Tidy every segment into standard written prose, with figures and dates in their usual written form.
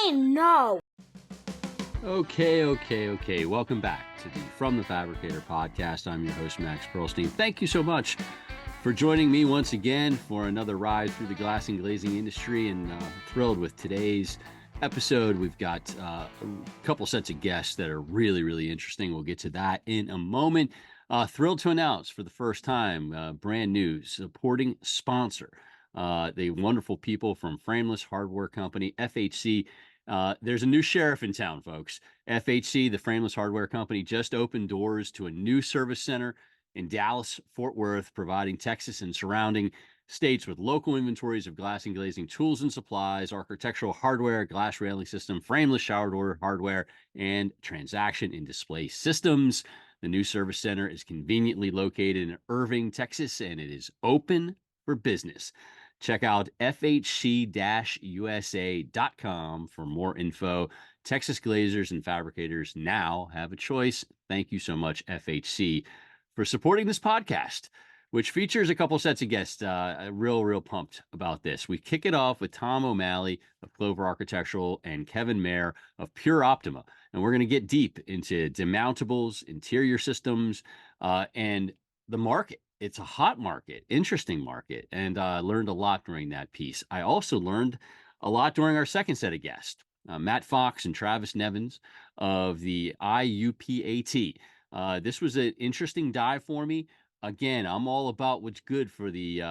Fine, no. Okay. Welcome back to the From the Fabricator podcast. I'm your host, Max Pearlstein. Thank you so much for joining me once again for another ride through the glass and glazing industry, and thrilled with today's episode. We've got a couple sets of guests that are really interesting. We'll get to that in a moment. Thrilled to announce for the first time, brand new supporting sponsor, the wonderful people from Frameless Hardware Company, FHC. There's a new sheriff in town, folks. FHC, the Frameless Hardware Company, just opened doors to a new service center in Dallas, Fort Worth, providing Texas and surrounding states with local inventories of glass and glazing tools and supplies, architectural hardware, glass railing system, frameless shower door hardware, and transaction and display systems. The new service center is conveniently located in Irving, Texas, and it is open for business. Check out fhc-usa.com for more info. Texas glazers and fabricators now have a choice. Thank you so much, FHC, for supporting this podcast, which features a couple sets of guests. Real pumped about this. We kick it off with Tom O'Malley of Clover Architectural and Kevin Mayer of PurOptima. And we're going to get deep into demountables, interior systems, and the market. It's a hot market, interesting market, and I learned a lot during that piece. I also learned a lot during our second set of guests, Matt Fox and Travis Nevins of the IUPAT. This was an interesting dive for me. Again, I'm all about what's good for the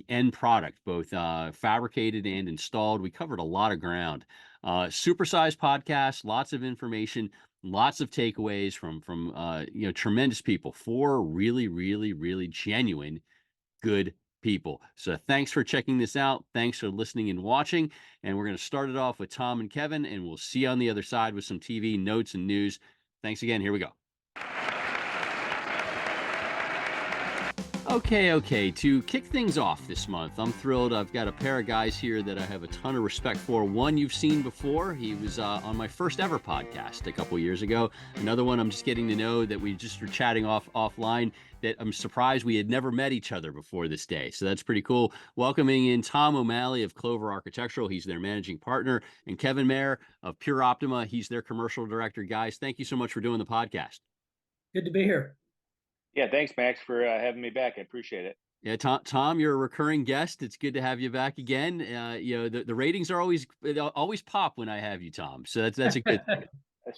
end product, both fabricated and installed. We covered a lot of ground. Supersized podcast, lots of information, lots of takeaways from tremendous people. Four really genuine good people. So thanks for checking this out. Thanks for listening and watching. And we're going to start it off with Tom and Kevin, and we'll see you on the other side with some TV notes and news. Thanks again. Here we go. Okay. To kick things off this month, I'm thrilled. I've got a pair of guys here that I have a ton of respect for. One you've seen before. He was on my first ever podcast a couple years ago. Another one I'm just getting to know that we just were chatting offline that I'm surprised we had never met each other before this day. So that's pretty cool. Welcoming in Tom O'Malley of Clover Architectural. He's their managing partner. And Kevin Mayer of PurOptima. He's their commercial director. Guys, thank you so much for doing the podcast. Good to be here. Yeah, thanks, Max, for having me back. I appreciate it. Yeah, Tom, you're a recurring guest. It's good to have you back again. The ratings are always pop when I have you, Tom. So that's a good thing.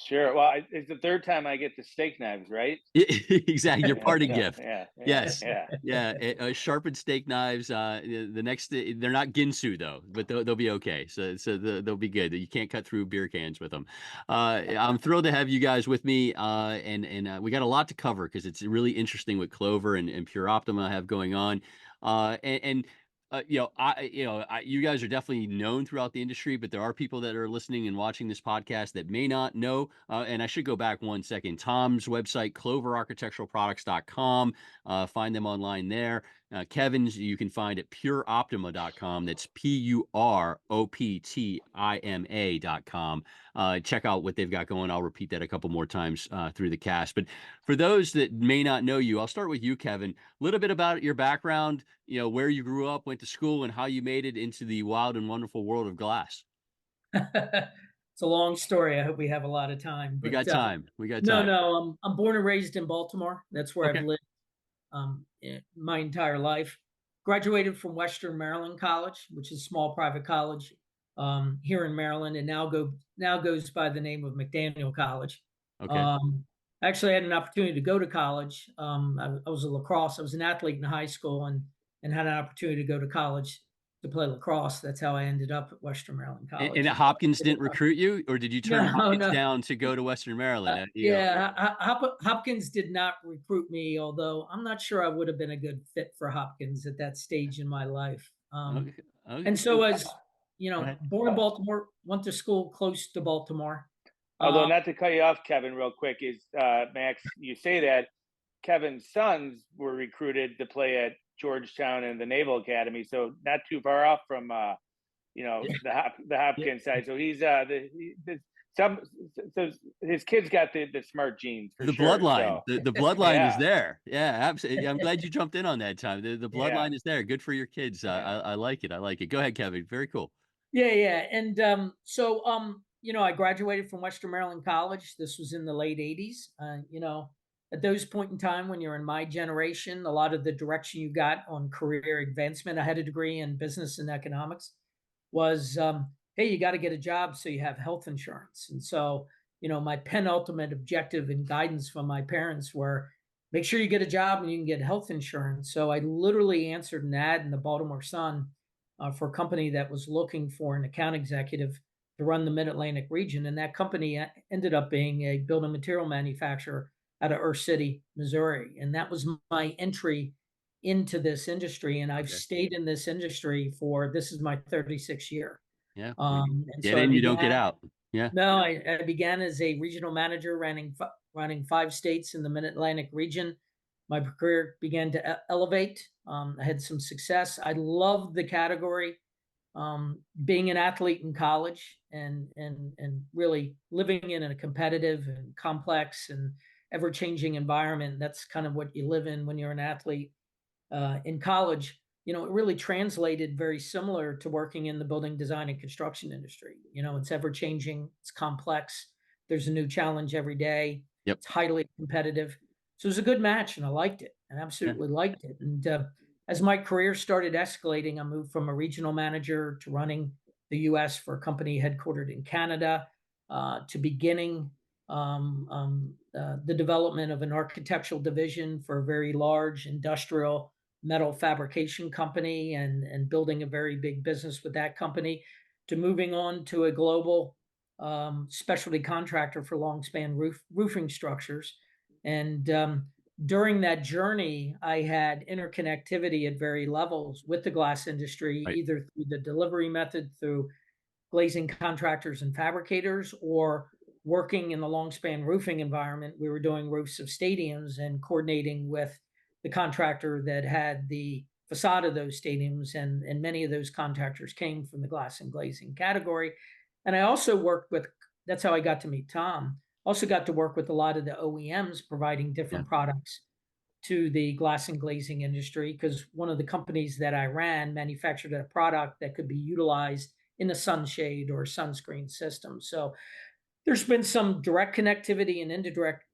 Sure. Well, it's the third time I get the steak knives, right? Exactly. Your parting gift. Yeah. Yes. Yeah. Sharpened steak knives. The next, they're not Ginsu though, but they'll be okay. So they'll be good. You can't cut through beer cans with them. I'm thrilled to have you guys with me. And we got a lot to cover because it's really interesting what Clover and PurOptima have going on. You guys are definitely known throughout the industry, but there are people that are listening and watching this podcast that may not know. And I should go back 1 second. Tom's website, cloverarchitecturalproducts.com. Find them online there. Kevin's you can find at puroptima.com. That's puroptima.com. Check out what they've got going. I'll repeat that a couple more times through the cast. But for those that may not know you, I'll start with you, Kevin. A little bit about your background, where you grew up, went to school, and how you made it into the wild and wonderful world of glass. It's a long story. I hope we have a lot of time. We got time. No. I'm born and raised in Baltimore. That's where I've lived my entire life. Graduated from Western Maryland College, which is a small private college here in Maryland, and now goes by the name of McDaniel College. Okay. Actually, I had an opportunity to go to college. I was an athlete in high school and had an opportunity to go to college to play lacrosse. That's how I ended up at Western Maryland College. And Hopkins didn't recruit you, or did you turn Hopkins down to go to Western Maryland? Hopkins did not recruit me, although I'm not sure I would have been a good fit for Hopkins at that stage in my life. Okay. And so as, born in Baltimore, went to school close to Baltimore. Although, not to cut you off, Kevin, real quick, is Max, you say that Kevin's sons were recruited to play at Georgetown and the Naval Academy, so not too far off from the Hopkins side. So he's so his kids got the smart genes for the sure, bloodline. So. The bloodline is there. Yeah, absolutely. I'm glad you jumped in on that, Tom. The bloodline is there. Good for your kids. I like it. Go ahead, Kevin. Very cool. Yeah. And I graduated from Western Maryland College. This was in the late 80s. At those point in time, when you're in my generation, a lot of the direction you got on career advancement, I had a degree in business and economics, was, hey, you got to get a job so you have health insurance. And so, my penultimate objective and guidance from my parents were make sure you get a job and you can get health insurance. So I literally answered an ad in the Baltimore Sun for a company that was looking for an account executive to run the Mid-Atlantic region. And that company ended up being a building material manufacturer out of Earth City, Missouri. And that was my entry into this industry. And I've stayed in this industry this is my 36th year. Yeah. And Get so in, you don't get out. Yeah. No, I began as a regional manager running 5 states in the Mid-Atlantic region. My career began to elevate. I had some success. I loved the category. Being an athlete in college and really living in a competitive and complex and ever-changing environment. That's kind of what you live in when you're an athlete in college. It really translated very similar to working in the building design and construction industry. It's ever-changing, it's complex. There's a new challenge every day. Yep. It's highly competitive. So it was a good match, and I liked it. I absolutely liked it. And as my career started escalating, I moved from a regional manager to running the U.S. for a company headquartered in Canada, to beginning the development of an architectural division for a very large industrial metal fabrication company and building a very big business with that company, to moving on to a global specialty contractor for long span roofing structures. And during that journey, I had interconnectivity at very levels with the glass industry, Right. either through the delivery method through glazing contractors and fabricators, or working in the long span roofing environment. We were doing roofs of stadiums and coordinating with the contractor that had the facade of those stadiums. And many of those contractors came from the glass and glazing category. And I also worked with, that's how I got to meet Tom. Also got to work with a lot of the OEMs providing different products to the glass and glazing industry, because one of the companies that I ran manufactured a product that could be utilized in a sunshade or sunscreen system. So there's been some direct connectivity and indirect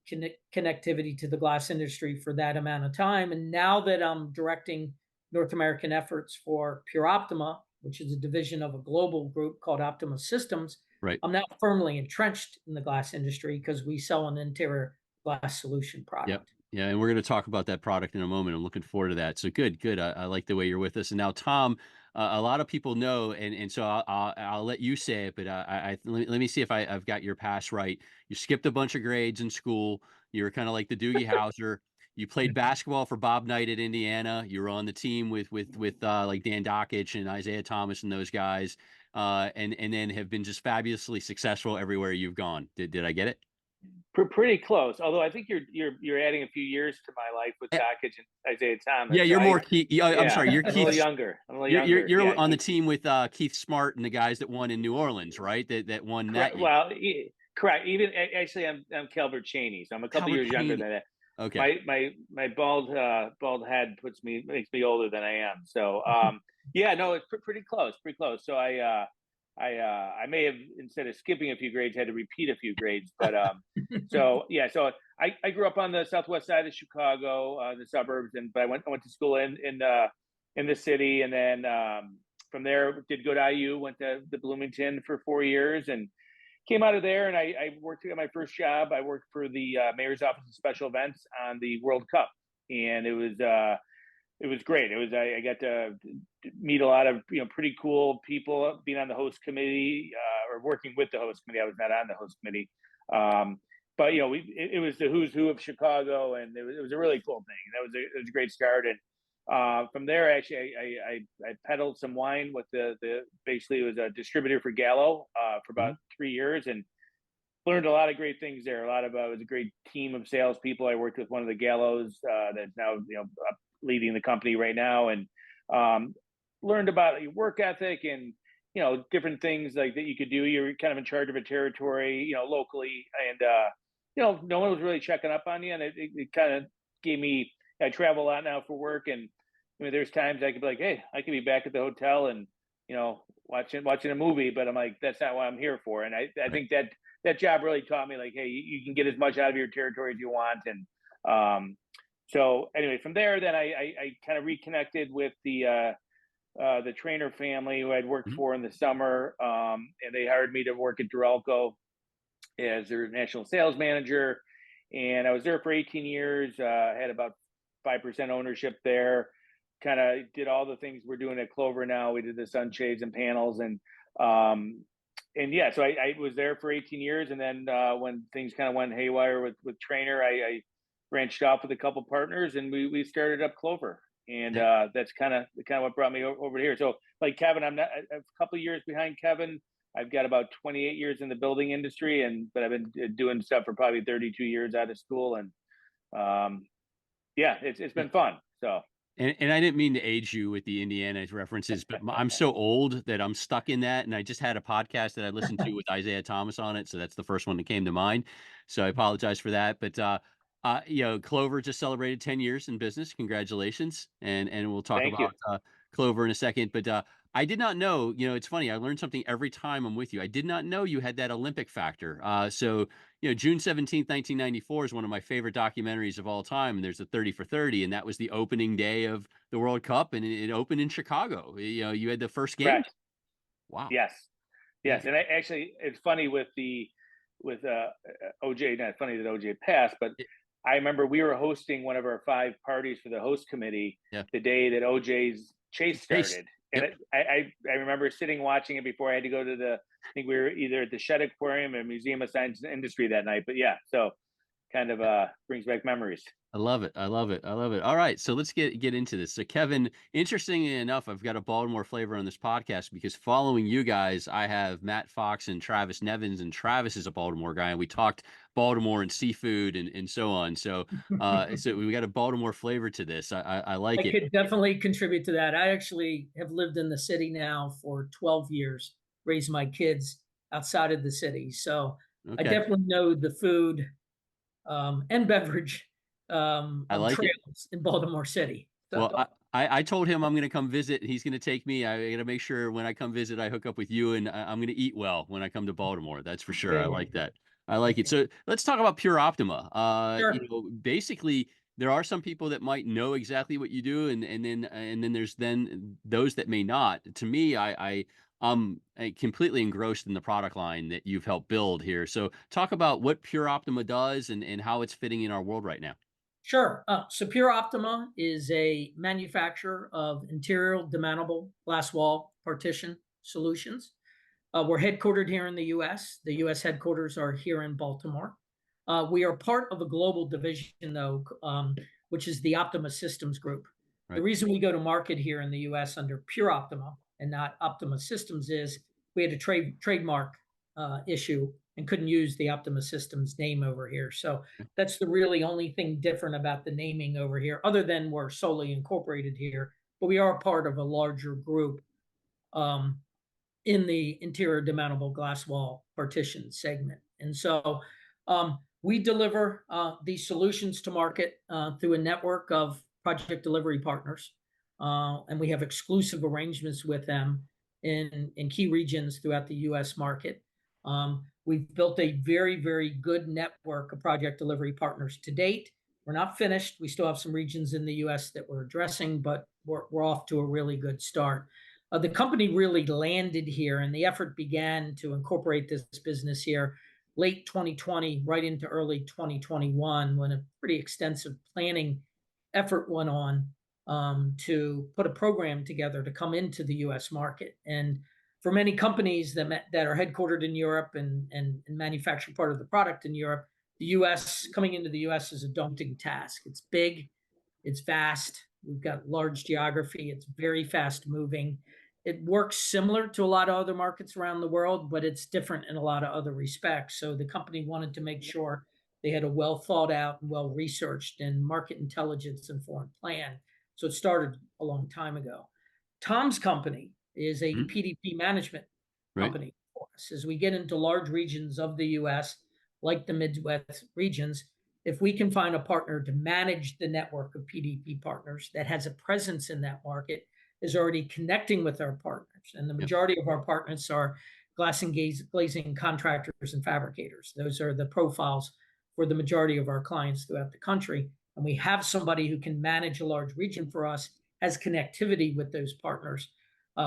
connectivity to the glass industry for that amount of time. And now that I'm directing North American efforts for PurOptima, which is a division of a global group called Optima Systems, Right. I'm now firmly entrenched in the glass industry because we sell an interior glass solution product. Yep. Yeah, and we're going to talk about that product in a moment. I'm looking forward to that. So good. I like the way you're with us. And now, Tom, a lot of people know, and so I'll let you say it, but let me see if I've got your past right. You skipped a bunch of grades in school. You were kind of like the Doogie Howser. You played basketball for Bob Knight at Indiana. You were on the team with like Dan Dockich and Isaiah Thomas and those guys, and then have been just fabulously successful everywhere you've gone. Did I get it? Pretty close. Although I think you're adding a few years to my life with Dockich and Isaiah Thomas. Yeah, you're more Keith. I'm sorry, you're I'm Keith. a little younger. You're on the team with Keith Smart and the guys that won in New Orleans, right? That won correct. that year. Well, correct. Even actually, I'm Calvert Cheney, so I'm a couple years younger than that. Okay. My bald head makes me older than I am. So yeah, no, it's pretty close. So I may have, instead of skipping a few grades, had to repeat a few grades. But so I grew up on the southwest side of Chicago, the suburbs, but I went to school in the city, and then from there did go to IU, went to the Bloomington for 4 years, and came out of there. And I worked at my first job. I worked for the Mayor's Office of Special Events on the World Cup, and it was great. I got to meet a lot of pretty cool people, being on the host committee or working with the host committee. I was not on the host committee, but it was the who's who of Chicago, and it was a really cool thing. It was a great start. And from there, actually, I peddled some wine with basically it was a distributor for Gallo for about 3 years, and learned a lot of great things there. It was a great team of salespeople. I worked with one of the Gallos that's now leading the company right now, and learned about work ethic and different things like that you could do. You're kind of in charge of a territory locally, and no one was really checking up on you, and it kind of gave me, I travel a lot now for work, and there's times I could be like, hey, I could be back at the hotel and watching a movie, but I'm like, that's not what I'm here for. And I think that job really taught me, like, hey, you can get as much out of your territory as you want. And so anyway, from there, then I kind of reconnected with the Trainer family who I'd worked for in the summer, and they hired me to work at Duralco as their national sales manager. And I was there for 18 years. Had about 5% ownership there. Kind of did all the things we're doing at Clover now. We did the sunshades and panels, and yeah, so I was there for 18 years, and then when things kind of went haywire with Trainer, I branched off with a couple partners, and we started up Clover, and that's kind of what brought me over here. So, like Kevin, I'm not a couple of years behind Kevin. I've got about 28 years in the building industry, but I've been doing stuff for probably 32 years out of school, and yeah, it's been fun. So. And I didn't mean to age you with the Indiana references, but I'm so old that I'm stuck in that. And I just had a podcast that I listened to with Isaiah Thomas on it, so that's the first one that came to mind. So I apologize for that. But Clover just celebrated 10 years in business. Congratulations, and we'll talk Thank you. about Clover in a second. But I did not know. It's funny. I learned something every time I'm with you. I did not know you had that Olympic factor. So June 17th, 1994 is one of my favorite documentaries of all time. And there's a 30 for 30, and that was the opening day of the World Cup, and it opened in Chicago. You had the first game. Correct. Wow. Yes. And it's funny with OJ. Not funny that OJ passed, but I remember we were hosting one of our 5 parties for the host committee the day that OJ's chase started. And I remember sitting watching it before I had to go to I think we were either at the Shedd Aquarium or Museum of Science and Industry that night. But yeah, so kind of brings back memories. I love it. All right, so let's get into this. So Kevin, interestingly enough, I've got a Baltimore flavor on this podcast because following you guys, I have Matt Fox and Travis Nevins, and Travis is a Baltimore guy, and we talked Baltimore and seafood and so on. So so we got a Baltimore flavor to this. I like it. I could definitely contribute to that. I actually have lived in the city now for 12 years, raised my kids outside of the city. So I definitely know the food and beverage I like trails in Baltimore City. So. Well, I told him I'm going to come visit. He's going to take me. I got to make sure when I come visit, I hook up with you, and I'm going to eat well when I come to Baltimore. That's for sure. I like that. I like it. So let's talk about PurOptima. Sure. Basically, there are some people that might know exactly what you do, and then there's those that may not. To me, I'm completely engrossed in the product line that you've helped build here. So talk about what PurOptima does and how it's fitting in our world right now. Sure. So PurOptima is a manufacturer of interior demountable glass wall partition solutions. We're headquartered here in the U.S. The U.S. headquarters are here in Baltimore. We are part of a global division, though, which is the Optima Systems Group. Right. The reason we go to market here in the U.S. under PurOptima and not Optima Systems is we had a trademark issue and couldn't use the Optima Systems name over here. So that's the really only thing different about the naming over here, other than we're solely incorporated here, but we are part of a larger group in the interior demountable glass wall partition segment. And so we deliver these solutions to market through a network of project delivery partners. And we have exclusive arrangements with them in key regions throughout the U.S. market. We've built a very, very good network of project delivery partners to date. We're not finished. We still have some regions in the U.S. that we're addressing, but we're off to a really good start. The company really landed here, and the effort began to incorporate this business here late 2020, right into early 2021, when a pretty extensive planning effort went on to put a program together to come into the U.S. market. And for many companies that are headquartered in Europe and manufacture part of the product in Europe, coming into the U.S. is a daunting task. It's big, it's vast, we've got large geography, it's very fast moving. It works similar to a lot of other markets around the world, but it's different in a lot of other respects. So the company wanted to make sure they had a well thought out and well researched and market intelligence informed plan. So it started a long time ago. Tom's company is a PDP management company for us. As we get into large regions of the U.S., like the Midwest regions, if we can find a partner to manage the network of PDP partners that has a presence in that market, is already connecting with our partners. And the majority of our partners are glass and glazing contractors and fabricators. Those are the profiles for the majority of our clients throughout the country. And we have somebody who can manage a large region for us, has connectivity with those partners.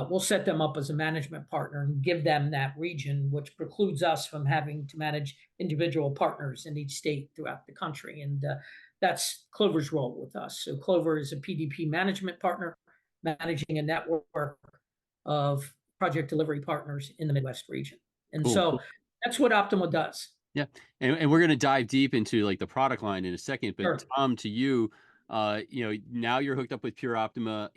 We'll set them up as a management partner and give them that region, which precludes us from having to manage individual partners in each state throughout the country. And that's Clover's role with us. So Clover is a PDP management partner, managing a network of project delivery partners in the Midwest region. And so that's what Optima does. Yeah. And we're going to dive deep into like the product line in a second, but Sure. Tom, to you, now you're hooked up with PurOptima,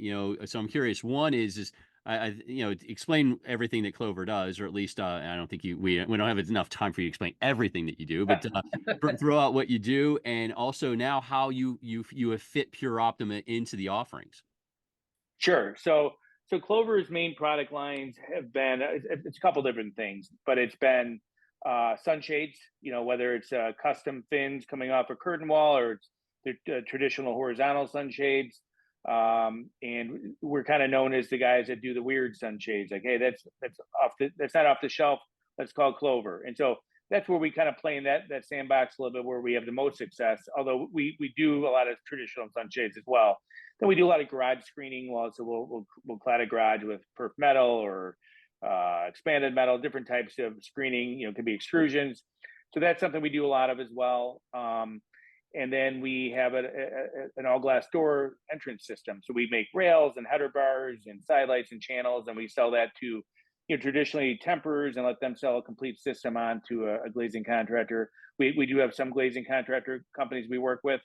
so I'm curious. One is explain everything that Clover does, or at least I don't think we don't have enough time for you to explain everything that you do, but throw out what you do, and also now how you have fit PurOptima into the offerings. Sure. So Clover's main product lines have been it's a couple different things, but it's been sunshades. Whether it's custom fins coming off a curtain wall or it's the traditional horizontal sunshades. And we're kind of known as the guys that do the weird sunshades. Like, hey, that's not off the shelf. Let's call Clover. And so that's where we kind of play in that sandbox a little bit, where we have the most success. Although we do a lot of traditional sunshades as well. Then we do a lot of garage screening. So we'll clad a garage with perf metal or expanded metal, different types of screening. It could be extrusions. So that's something we do a lot of as well. And then we have an all glass door entrance system. So we make rails and header bars and side lights and channels, and we sell that to traditionally tempers and let them sell a complete system on to a glazing contractor. We do have some glazing contractor companies we work with.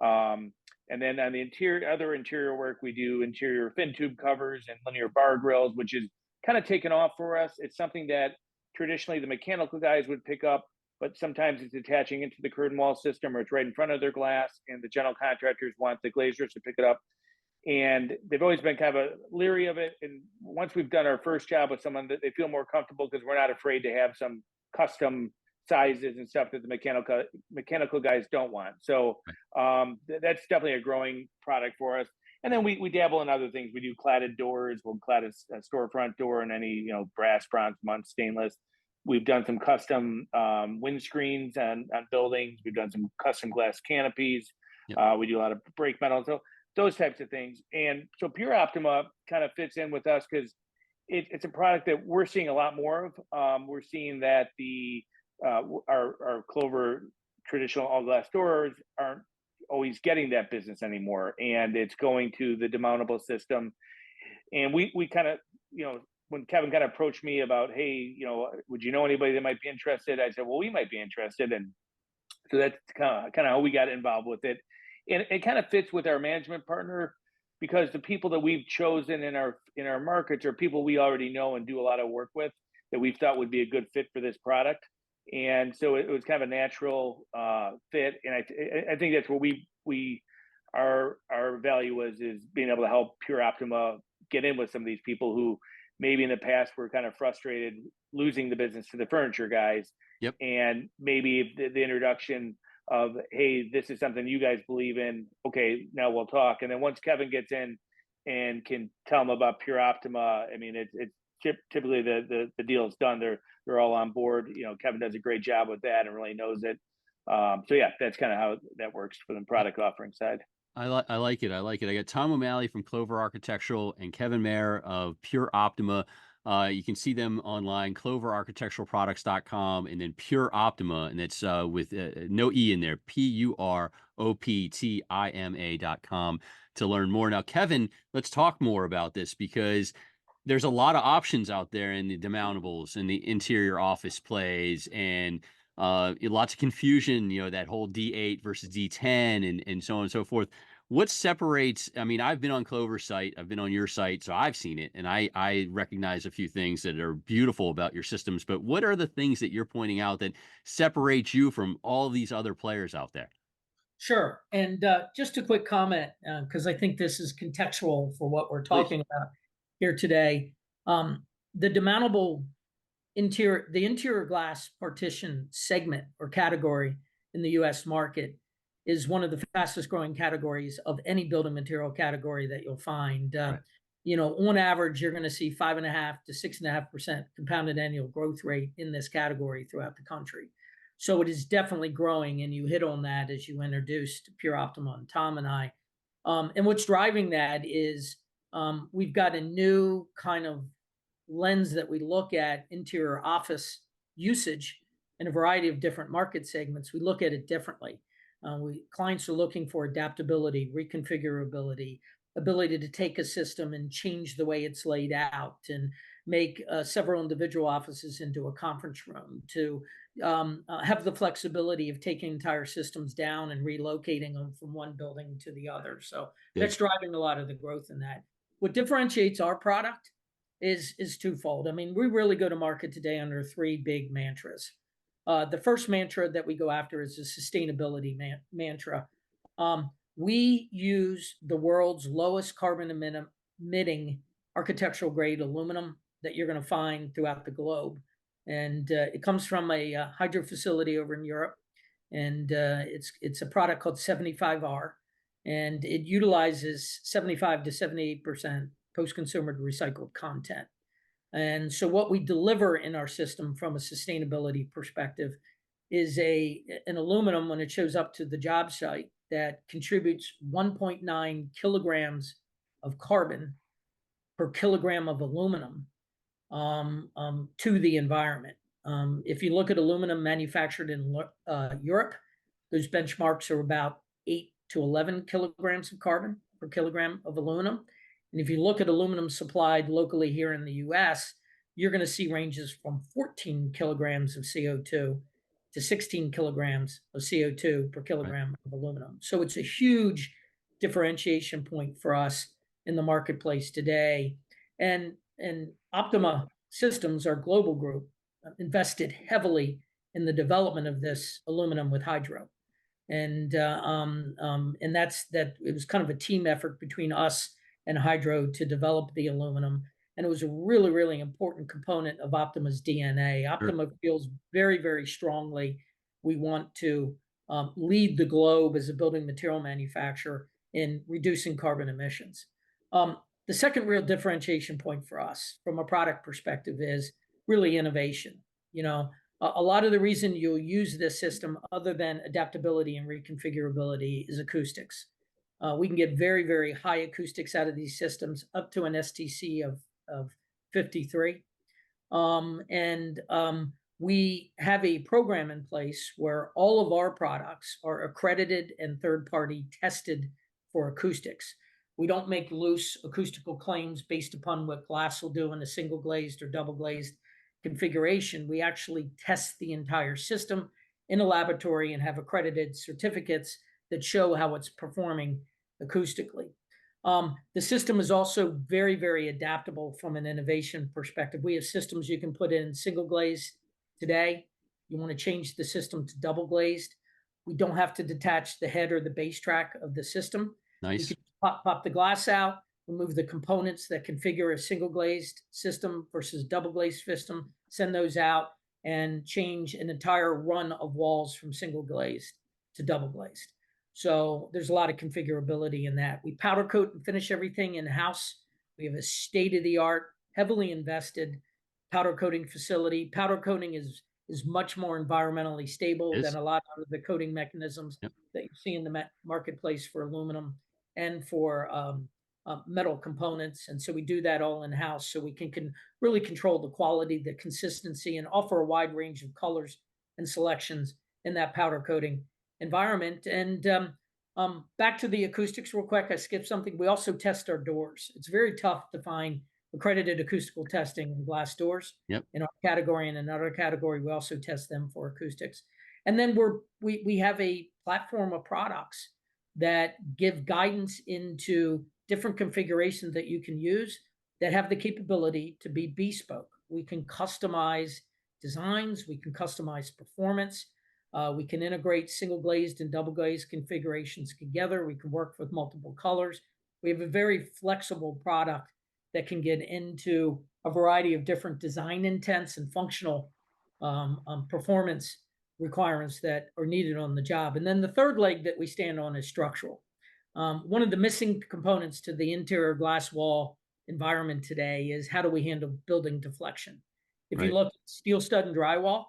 And then on the other interior work, we do interior fin tube covers and linear bar grills, which is kind of taken off for us. It's something that traditionally the mechanical guys would pick up, but sometimes it's attaching into the curtain wall system or it's right in front of their glass, and the general contractors want the glazers to pick it up. And they've always been kind of leery of it. And once we've done our first job with someone, that they feel more comfortable because we're not afraid to have some custom sizes and stuff that the mechanical guys don't want. So that's definitely a growing product for us. And then we dabble in other things. We do cladded doors. We'll clad a storefront door in any brass, bronze, muntz, stainless. We've done some custom windscreens on buildings. We've done some custom glass canopies. Yep. We do a lot of brake metal. So those types of things. And so PurOptima kind of fits in with us because it's a product that we're seeing a lot more of. We're seeing that our Clover traditional all glass doors aren't always getting that business anymore, and it's going to the demountable system. And we kind of, when Kevin kind of approached me about, hey, would you know anybody that might be interested? I said, well, we might be interested. And so that's kind of how we got involved with it. And it kind of fits with our management partner, because the people that we've chosen in our markets are people we already know and do a lot of work with, that we thought would be a good fit for this product. And so it was kind of a natural fit. And I think that's where our value is being able to help PurOptima get in with some of these people who maybe in the past were kind of frustrated losing the business to the furniture guys. Yep. And maybe the introduction of, hey, this is something you guys believe in. Okay, now we'll talk. And then once Kevin gets in and can tell them about PurOptima, I mean, it's typically the deal is done. They're all on board. Kevin does a great job with that and really knows it. So yeah, that's kind of how that works for the product offering side. I like it. I got Tom O'Malley from Clover Architectural and Kevin Mayer of PurOptima. You can see them online, cloverarchitecturalproducts.com, and then PurOptima, and it's with no E in there, PurOptima.com to learn more. Now, Kevin, let's talk more about this, because there's a lot of options out there in the demountables and the interior office plays, and lots of confusion, that whole D8 versus D10 and so on and so forth. What separates, I mean, I've been on Clover's site, I've been on your site, so I've seen it, and I recognize a few things that are beautiful about your systems, but what are the things that you're pointing out that separate you from all these other players out there? Sure. And just a quick comment, because I think this is contextual for what we're talking about here today. The demountable the interior glass partition segment or category in the U.S. market is one of the fastest growing categories of any building material category that you'll find. Right. on average, you're going to see 5.5 to 6.5% compounded annual growth rate in this category throughout the country. So it is definitely growing, and you hit on that as you introduced PurOptima and Tom and I. And what's driving that is we've got a new kind of lens that we look at interior office usage in a variety of different market segments. We look at it differently. Clients are looking for adaptability, reconfigurability, ability to take a system and change the way it's laid out, and make several individual offices into a conference room, to have the flexibility of taking entire systems down and relocating them from one building to the other. So that's driving a lot of the growth in that. What differentiates our product is twofold. I mean, we really go to market today under three big mantras. The first mantra that we go after is a sustainability mantra. We use the world's lowest carbon emitting architectural grade aluminum that you're going to find throughout the globe. And it comes from a hydro facility over in Europe. And it's a product called 75R. And it utilizes 75 to 78% post-consumer recycled content. And so what we deliver in our system from a sustainability perspective is an aluminum, when it shows up to the job site, that contributes 1.9 kilograms of carbon per kilogram of aluminum to the environment. If you look at aluminum manufactured in Europe, those benchmarks are about 8 to 11 kilograms of carbon per kilogram of aluminum. And if you look at aluminum supplied locally here in the US, you're going to see ranges from 14 kilograms of CO2 to 16 kilograms of CO2 per kilogram of aluminum. So it's a huge differentiation point for us in the marketplace today. And Optima Systems, our global group, invested heavily in the development of this aluminum with hydro. And that's that. It was kind of a team effort between us and hydro to develop the aluminum. And it was a really, really important component of Optima's DNA. Optima feels very, very strongly we want to lead the globe as a building material manufacturer in reducing carbon emissions. The second real differentiation point for us from a product perspective is really innovation. A lot of the reason you'll use this system, other than adaptability and reconfigurability, is acoustics. We can get very, very high acoustics out of these systems, up to an STC of 53. We have a program in place where all of our products are accredited and third-party tested for acoustics. We don't make loose acoustical claims based upon what glass will do in a single glazed or double glazed configuration. We actually test the entire system in a laboratory and have accredited certificates that show how it's performing acoustically. The system is also very, very adaptable from an innovation perspective. We have systems you can put in single glazed today. You want to change the system to double glazed. We don't have to detach the head or the base track of the system. Nice. We can pop the glass out, remove the components that configure a single glazed system versus double glazed system, send those out, and change an entire run of walls from single glazed to double glazed. So there's a lot of configurability in that. We powder coat and finish everything in-house. We have a state-of-the-art, heavily invested powder coating facility. Powder coating is much more environmentally stable than a lot of the coating mechanisms that you see in the marketplace for aluminum and for metal components. And so we do that all in-house, so we can really control the quality, the consistency, and offer a wide range of colors and selections in that powder coating environment. And back to the acoustics real quick, I skipped something. We also test our doors. It's very tough to find accredited acoustical testing in glass doors. In our category and another category, we also test them for acoustics. And then we have a platform of products that give guidance into different configurations that you can use that have the capability to be bespoke. We can customize designs, we can customize performance, we can integrate single glazed and double glazed configurations together. We can work with multiple colors. We have a very flexible product that can get into a variety of different design intents and functional performance requirements that are needed on the job. And then the third leg that we stand on is structural. One of the missing components to the interior glass wall environment today is how do we handle building deflection? If you Right. look at steel stud and drywall,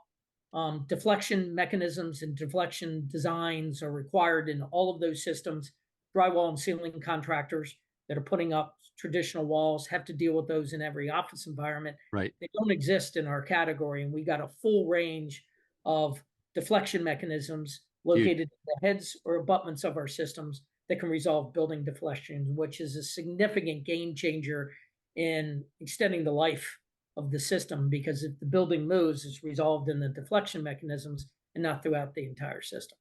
deflection mechanisms and deflection designs are required in all of those systems. Drywall and ceiling contractors that are putting up traditional walls have to deal with those in every office environment. Right. They don't exist in our category, and we got a full range of deflection mechanisms Huge. located in the heads or abutments of our systems that can resolve building deflection, which is a significant game changer in extending the life of the system, because if the building moves, it's resolved in the deflection mechanisms and not throughout the entire system.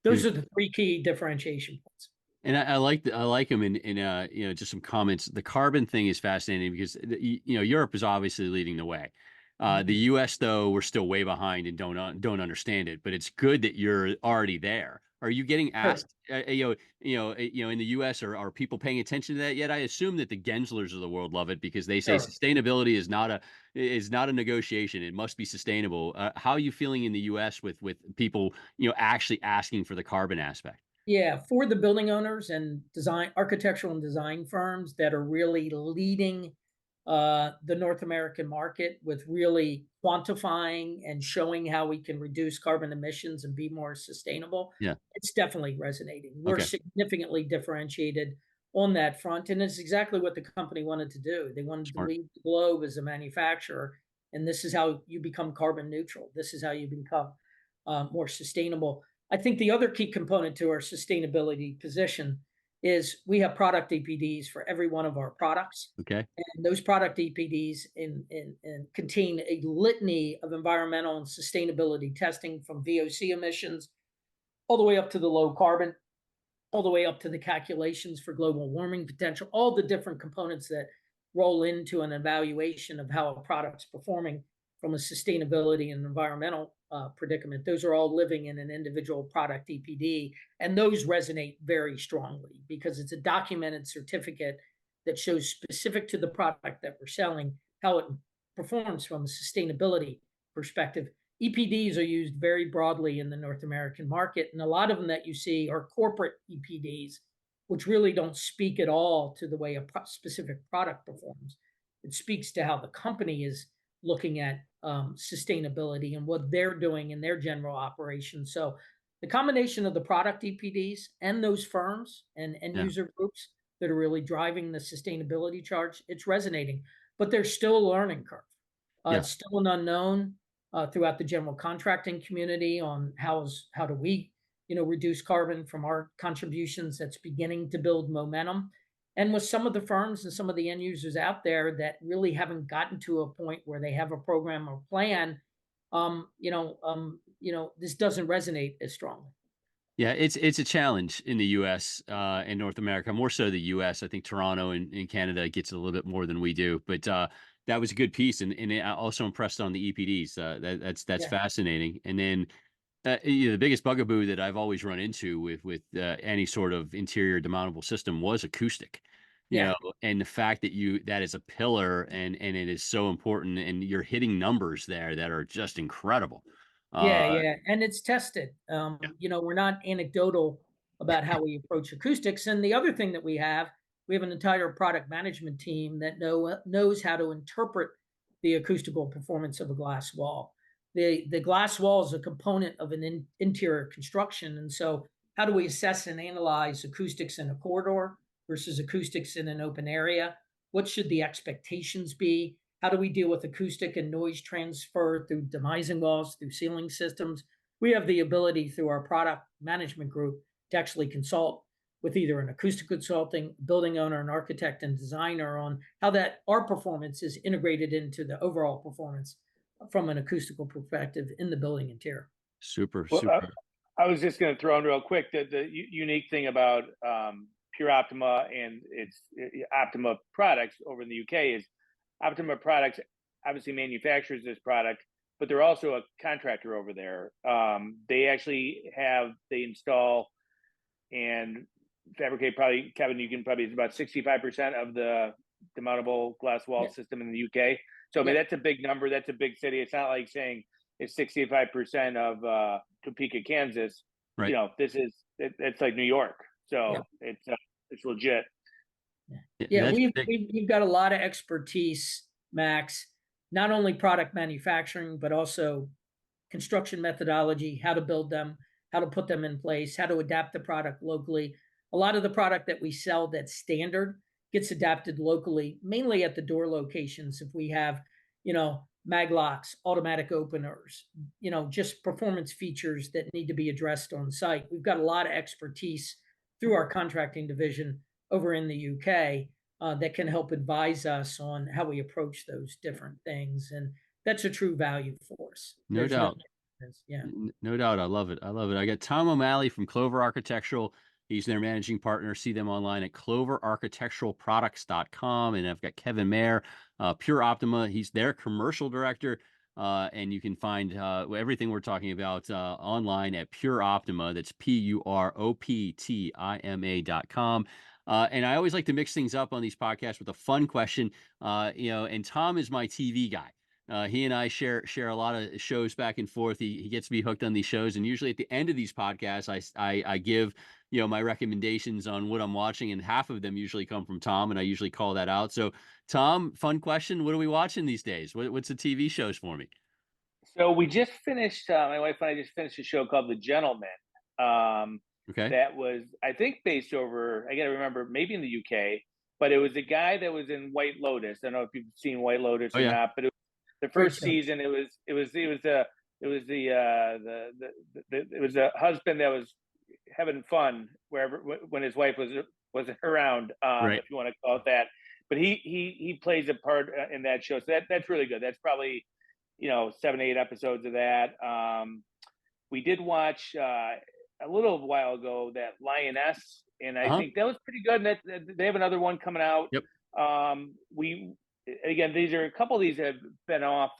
Those Huge. are the three key differentiation points. And I like him in just some comments. The carbon thing is fascinating because Europe is obviously leading the way. The U.S. though, we're still way behind and don't understand it. But it's good that you're already there. Are you getting asked? In the U.S. are people paying attention to that yet? I assume that the Genslers of the world love it because they say sustainability is not a negotiation. It must be sustainable. How are you feeling in the U.S. with people actually asking for the carbon aspect? Yeah, for the building owners and architectural and design firms that are really leading the North American market with really quantifying and showing how we can reduce carbon emissions and be more sustainable, Yeah. it's definitely resonating. We're Okay. significantly differentiated on that front, and it's exactly what the company wanted to do. They wanted Smart. to lead the globe as a manufacturer, and this is how you become carbon neutral. This is how you become more sustainable. I think the other key component to our sustainability position is we have product EPDs for every one of our products. Okay. And those product EPDs contain a litany of environmental and sustainability testing, from VOC emissions all the way up to the low carbon, all the way up to the calculations for global warming potential, all the different components that roll into an evaluation of how a product's performing from a sustainability and environmental predicament. Those are all living in an individual product EPD, and those resonate very strongly because it's a documented certificate that shows specific to the product that we're selling how it performs from a sustainability perspective. EPDs are used very broadly in the North American market, and a lot of them that you see are corporate EPDs, which really don't speak at all to the way a specific product performs. It speaks to how the company is looking at sustainability and what they're doing in their general operations. So the combination of the product EPDs and those firms and end user groups that are really driving the sustainability charge, it's resonating, but there's still a learning curve. It's still an unknown throughout the general contracting community on how do we reduce carbon from our contributions. That's beginning to build momentum. And with some of the firms and some of the end users out there that really haven't gotten to a point where they have a program or plan, this doesn't resonate as strongly. Yeah, it's a challenge in the U.S. And North America, more so the U.S. I think Toronto and Canada gets a little bit more than we do, but that was a good piece, and also impressed on the EPDs. That's fascinating. And then the biggest bugaboo that I've always run into with any sort of interior demountable system was acoustic. And the fact that that is a pillar and it is so important, and you're hitting numbers there that are just incredible. And it's tested. We're not anecdotal about how we approach acoustics. And the other thing that we have an entire product management team that knows how to interpret the acoustical performance of a glass wall. The glass wall is a component of an interior construction. And so how do we assess and analyze acoustics in a corridor versus acoustics in an open area? What should the expectations be? How do we deal with acoustic and noise transfer through demising walls, through ceiling systems? We have the ability through our product management group to actually consult with either an acoustic consulting, building owner, an architect, and designer on how our performance is integrated into the overall performance from an acoustical perspective in the building interior. Super. I was just going to throw in real quick that the unique thing about PurOptima and its Optima products over in the UK is Optima Products obviously manufactures this product, but they're also a contractor over there. They install and fabricate, probably, Kevin, you can probably, it's about 65% of the demountable glass wall system in the UK. So I mean, that's a big number. That's a big city. It's not like saying it's 65% of Topeka, Kansas. Right. It's like New York. So it's legit. Yeah, That's we've got a lot of expertise, Max, not only product manufacturing, but also construction methodology, how to build them, how to put them in place, how to adapt the product locally. A lot of the product that we sell that's standard gets adapted locally, mainly at the door locations. If we have, mag locks, automatic openers, just performance features that need to be addressed on site. We've got a lot of expertise through our contracting division over in the UK that can help advise us on how we approach those different things. And that's a true value for us. no There's no doubt. yeah. No doubt. I love it. I love it. I got Tom O'Malley from Clover Architectural. He's their managing partner. See them online at cloverarchitecturalproducts.com. And I've got Kevin Mayer, PurOptima. He's their commercial director. And you can find everything we're talking about online at PurOptima. That's PUROPTIMA.com. And I always like to mix things up on these podcasts with a fun question. And Tom is my TV guy. He and I share a lot of shows back and forth. He gets me hooked on these shows, and usually at the end of these podcasts, I give my recommendations on what I'm watching, and half of them usually come from Tom, and I usually call that out. So, Tom, fun question: what are we watching these days? What's the TV shows for me? So we just finished. My wife and I just finished a show called The Gentleman. Okay. That was, I think, based over. I got to remember, maybe in the UK, but it was a guy that was in White Lotus. I don't know if you've seen White Lotus or not, but the first season, it was the husband that was having fun when his wife wasn't around, Right. if you want to call it that. But he plays a part in that show, so that's really good. That's probably 7, 8 episodes of that. We did watch a little while ago that Lioness, and I think that was pretty good. And that they have another one coming out. Yep. Again, these are a couple of these have been off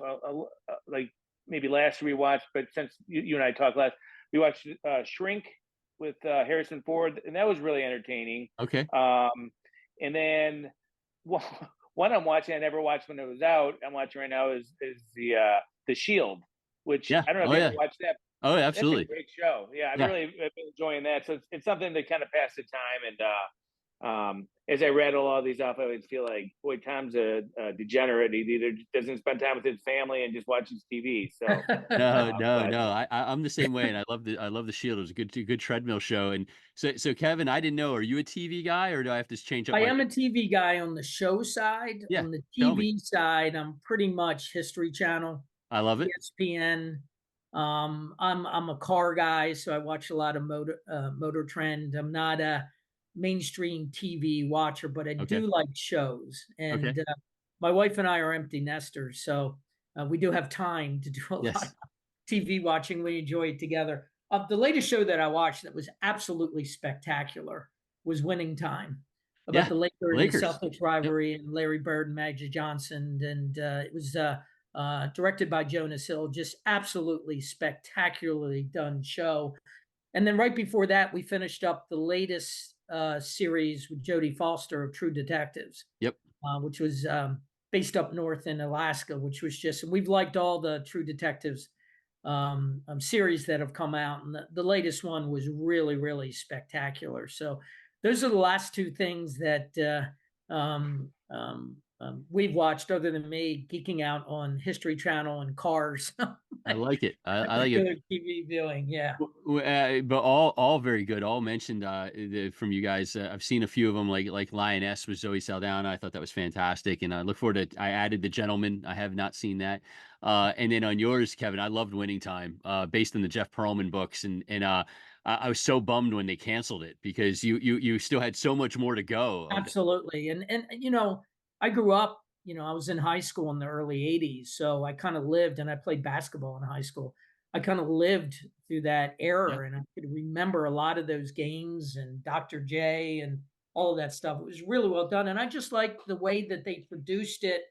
like maybe last rewatch, but since you and I talked last, we watched Shrink with Harrison Ford, and that was really entertaining. Okay. And then one I'm watching, I never watched when it was out. I'm watching right now is the Shield, which I don't know if you ever watched that. Oh, absolutely. That's a great show. Yeah, I've been enjoying that. So it's something to kind of pass the time. And as I rattle all these off, I always feel like, boy, Tom's a degenerate. He either doesn't spend time with his family and just watches TV. So no. I'm the same way, and I love the Shield. It was a good treadmill show. And so Kevin, I didn't know. Are you a TV guy, or do I have to change up? I am a TV guy on the show side. Yeah, on the TV side, I'm pretty much History Channel. I love it. ESPN. I'm a car guy, so I watch a lot of Motor Trend. I'm not a mainstream TV watcher, but I do like shows. And my wife and I are empty nesters, so we do have time to do a lot of TV watching. We enjoy it together. The latest show that I watched that was absolutely spectacular was Winning Time, about the Lakers and Celtics rivalry, and Larry Bird and Magic Johnson. And it was directed by Jonas Hill, just absolutely spectacularly done show. And then right before that, we finished up the latest series with Jodie Foster of True Detectives. Yep. Which was based up north in Alaska, which was just, we've liked all the True Detectives series that have come out. And the latest one was really, really spectacular. So those are the last two things that we've watched, other than me geeking out on History Channel and Cars. I like it. I like it. TV viewing, yeah. But all very good. All mentioned from you guys. I've seen a few of them, like Lioness with Zoe Saldana. I thought that was fantastic, and I look forward to. I added The Gentleman. I have not seen that. And then on yours, Kevin, I loved Winning Time, based on the Jeff Pearlman books, and I was so bummed when they canceled it, because you still had so much more to go. Absolutely, and I grew up. I was in high school in the early 80s, so I kind of lived, and I played basketball in high school. I kind of lived through that era, and I could remember a lot of those games and Dr. J and all of that stuff. It was really well done, and I just liked the way that they produced it,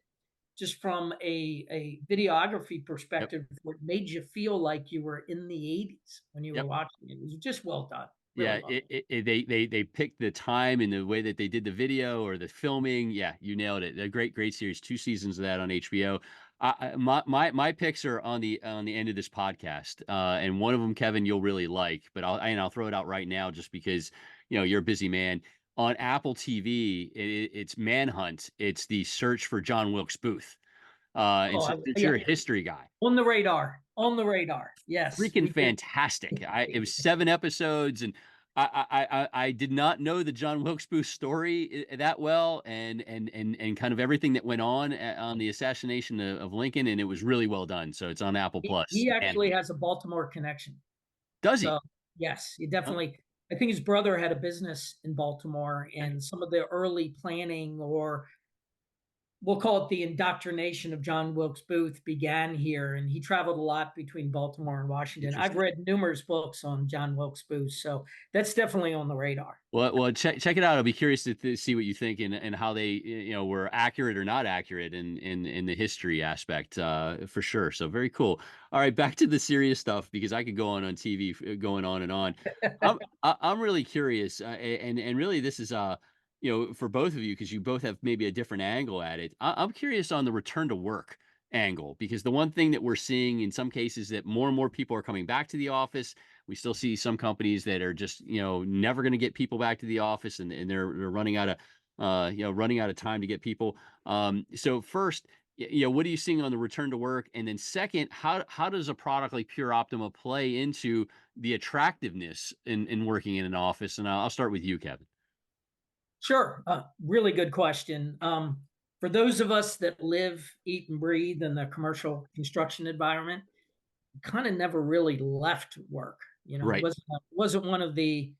just from a videography perspective, what made you feel like you were in the 80s when you were watching it. It was just well done. Really they picked the time and the way that they did the video or the filming. Yeah, you nailed it. A great series. 2 seasons of that on HBO. My picks are on the end of this podcast, and one of them, Kevin, you'll really like. But I'll throw it out right now, just because you're a busy man. on Apple TV, it's Manhunt. It's the search for John Wilkes Booth. And Oh, since yeah, you're a history guy, on the radar, on the radar. Yes, freaking we did. fantastic. It was 7 episodes, and I did not know the John Wilkes Booth story that well, and kind of everything that went on the assassination of Lincoln, and it was really well done. So it's on Apple Plus. He And actually has a Baltimore connection. does he? So yes, he Oh, definitely. I think his brother had a business in Baltimore, and some of the early planning, or we'll call it the indoctrination of John Wilkes Booth, began here. And he traveled a lot between Baltimore and Washington. I've interesting. read numerous books on John Wilkes Booth, so that's definitely on the radar. Well, check it out. I'll be curious to see what you think, and how they were accurate or not accurate in the history aspect, for sure. So very cool. All right, back to the serious stuff, because I could go on TV going on and on. I'm really curious, and really this is for both of you, because you both have maybe a different angle at it. I'm curious on the return to work angle, because the one thing that we're seeing in some cases that more and more people are coming back to the office. We still see some companies that are just, never going to get people back to the office, and they're running out of, running out of time to get people. So first, what are you seeing on the return to work? And then second, how does a product like PurOptima play into the attractiveness in working in an office? And I'll start with you, Kevin. Sure. Really good question. For those of us that live, eat, and breathe in the commercial construction environment, kind of never really left work. Right. Wasn't one of the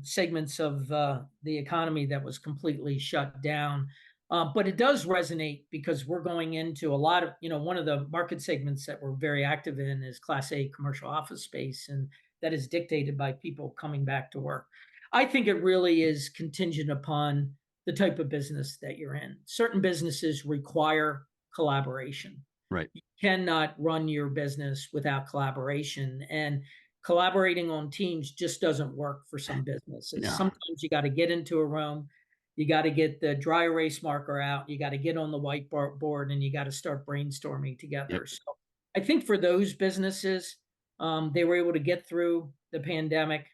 segments of the economy that was completely shut down. But it does resonate because we're going into a lot of, one of the market segments that we're very active in is Class A commercial office space, and that is dictated by people coming back to work. I think it really is contingent upon the type of business that you're in. Certain businesses require collaboration. Right. You cannot run your business without collaboration, and collaborating on teams just doesn't work for some businesses. No. Sometimes you got to get into a room, you got to get the dry erase marker out, you got to get on the whiteboard, and you got to start brainstorming together. Yep. So I think for those businesses, they were able to get through the pandemic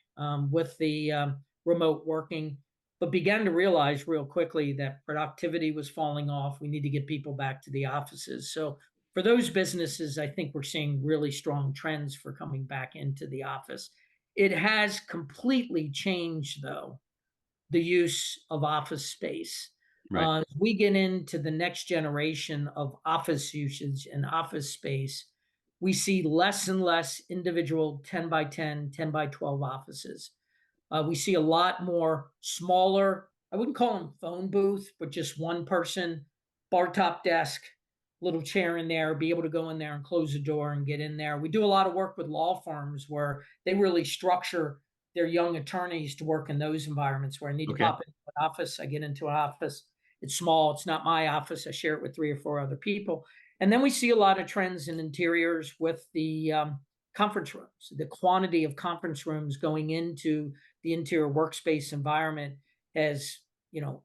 with the remote working, but began to realize real quickly that productivity was falling off. We need to get people back to the offices. So for those businesses, I think we're seeing really strong trends for coming back into the office. It has completely changed, though, the use of office space. Right. As we get into the next generation of office usage and office space, we see less and less individual 10 by 10, 10 by 12 offices. We see a lot more smaller, I wouldn't call them phone booth, but just one person, bar top desk, little chair in there, be able to go in there and close the door and get in there. We do a lot of work with law firms where they really structure their young attorneys to work in those environments where I need to Okay. pop into an office. I get into an office. It's small. It's not my office. I share it with 3 or 4 other people. And then we see a lot of trends in interiors with the conference rooms. The quantity of conference rooms going into the interior workspace environment has,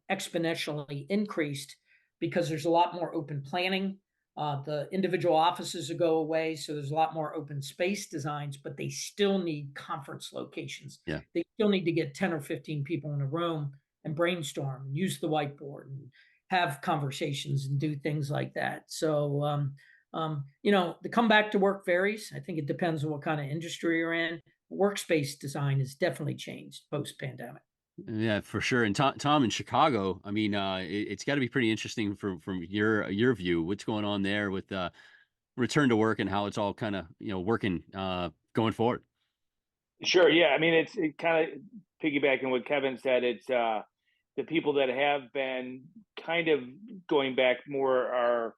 exponentially increased because there's a lot more open planning. The individual offices will go away, so there's a lot more open space designs, but they still need conference locations. Yeah. They still need to get 10 or 15 people in a room and brainstorm, and use the whiteboard, and have conversations and do things like that. So, the comeback to work varies. I think it depends on what kind of industry you're in. Workspace design has definitely changed post pandemic. Yeah, for sure. And Tom in Chicago, I mean, it's got to be pretty interesting from your view. What's going on there with return to work, and how it's all kind of working going forward? Sure. Yeah. I mean, it kind of piggybacking what Kevin said. It's the people that have been kind of going back more are,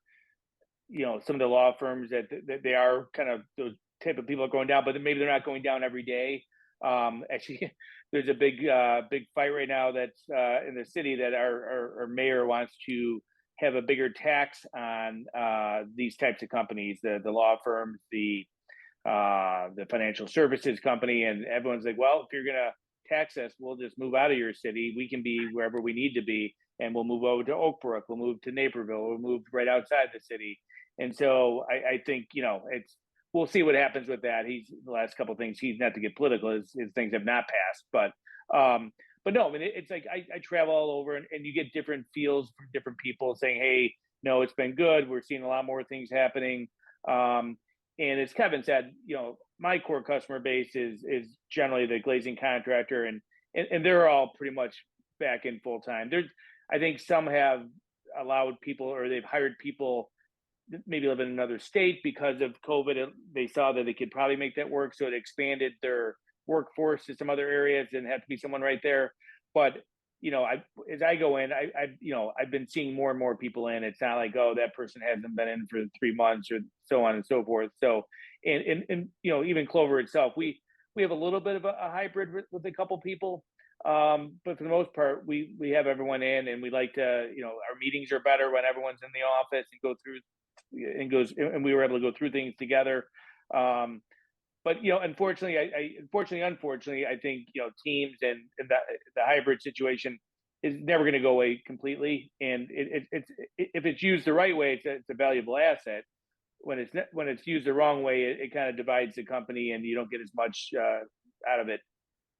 some of the law firms that they are kind of those type of people are going down, but maybe they're not going down every day. Actually, there's a big fight right now that's in the city that our mayor wants to have a bigger tax on these types of companies, the law firms, the financial services company, and everyone's like, well, if you're gonna tax us, we'll just move out of your city. We can be wherever we need to be, and we'll move over to Oak Brook, we'll move to Naperville, we'll move right outside the city. And so I think we'll see what happens with that. He's the last couple of things. He's not to get political. His things have not passed, but but no, I mean, it's like I travel all over, and you get different feels from different people saying, hey, no, it's been good. We're seeing a lot more things happening. And as Kevin said, my core customer base is generally the glazing contractor, and they're all pretty much back in full time. I think some have allowed people, or they've hired people maybe live in another state because of COVID. They saw that they could probably make that work, so it expanded their workforce to some other areas. Didn't have to be someone right there. But as I go in, I've been seeing more and more people in. It's not like, oh, that person hasn't been in for 3 months or so on and so forth. So, and even Clover itself, we have a little bit of a hybrid with a couple people. But for the most part, we have everyone in, and we like to, our meetings are better when everyone's in the office and go through and we were able to go through things together. But unfortunately, I think teams and the hybrid situation is never going to go away completely. And if it's used the right way, it's a valuable asset. When it's used the wrong way, it kind of divides the company, and you don't get as much out of it.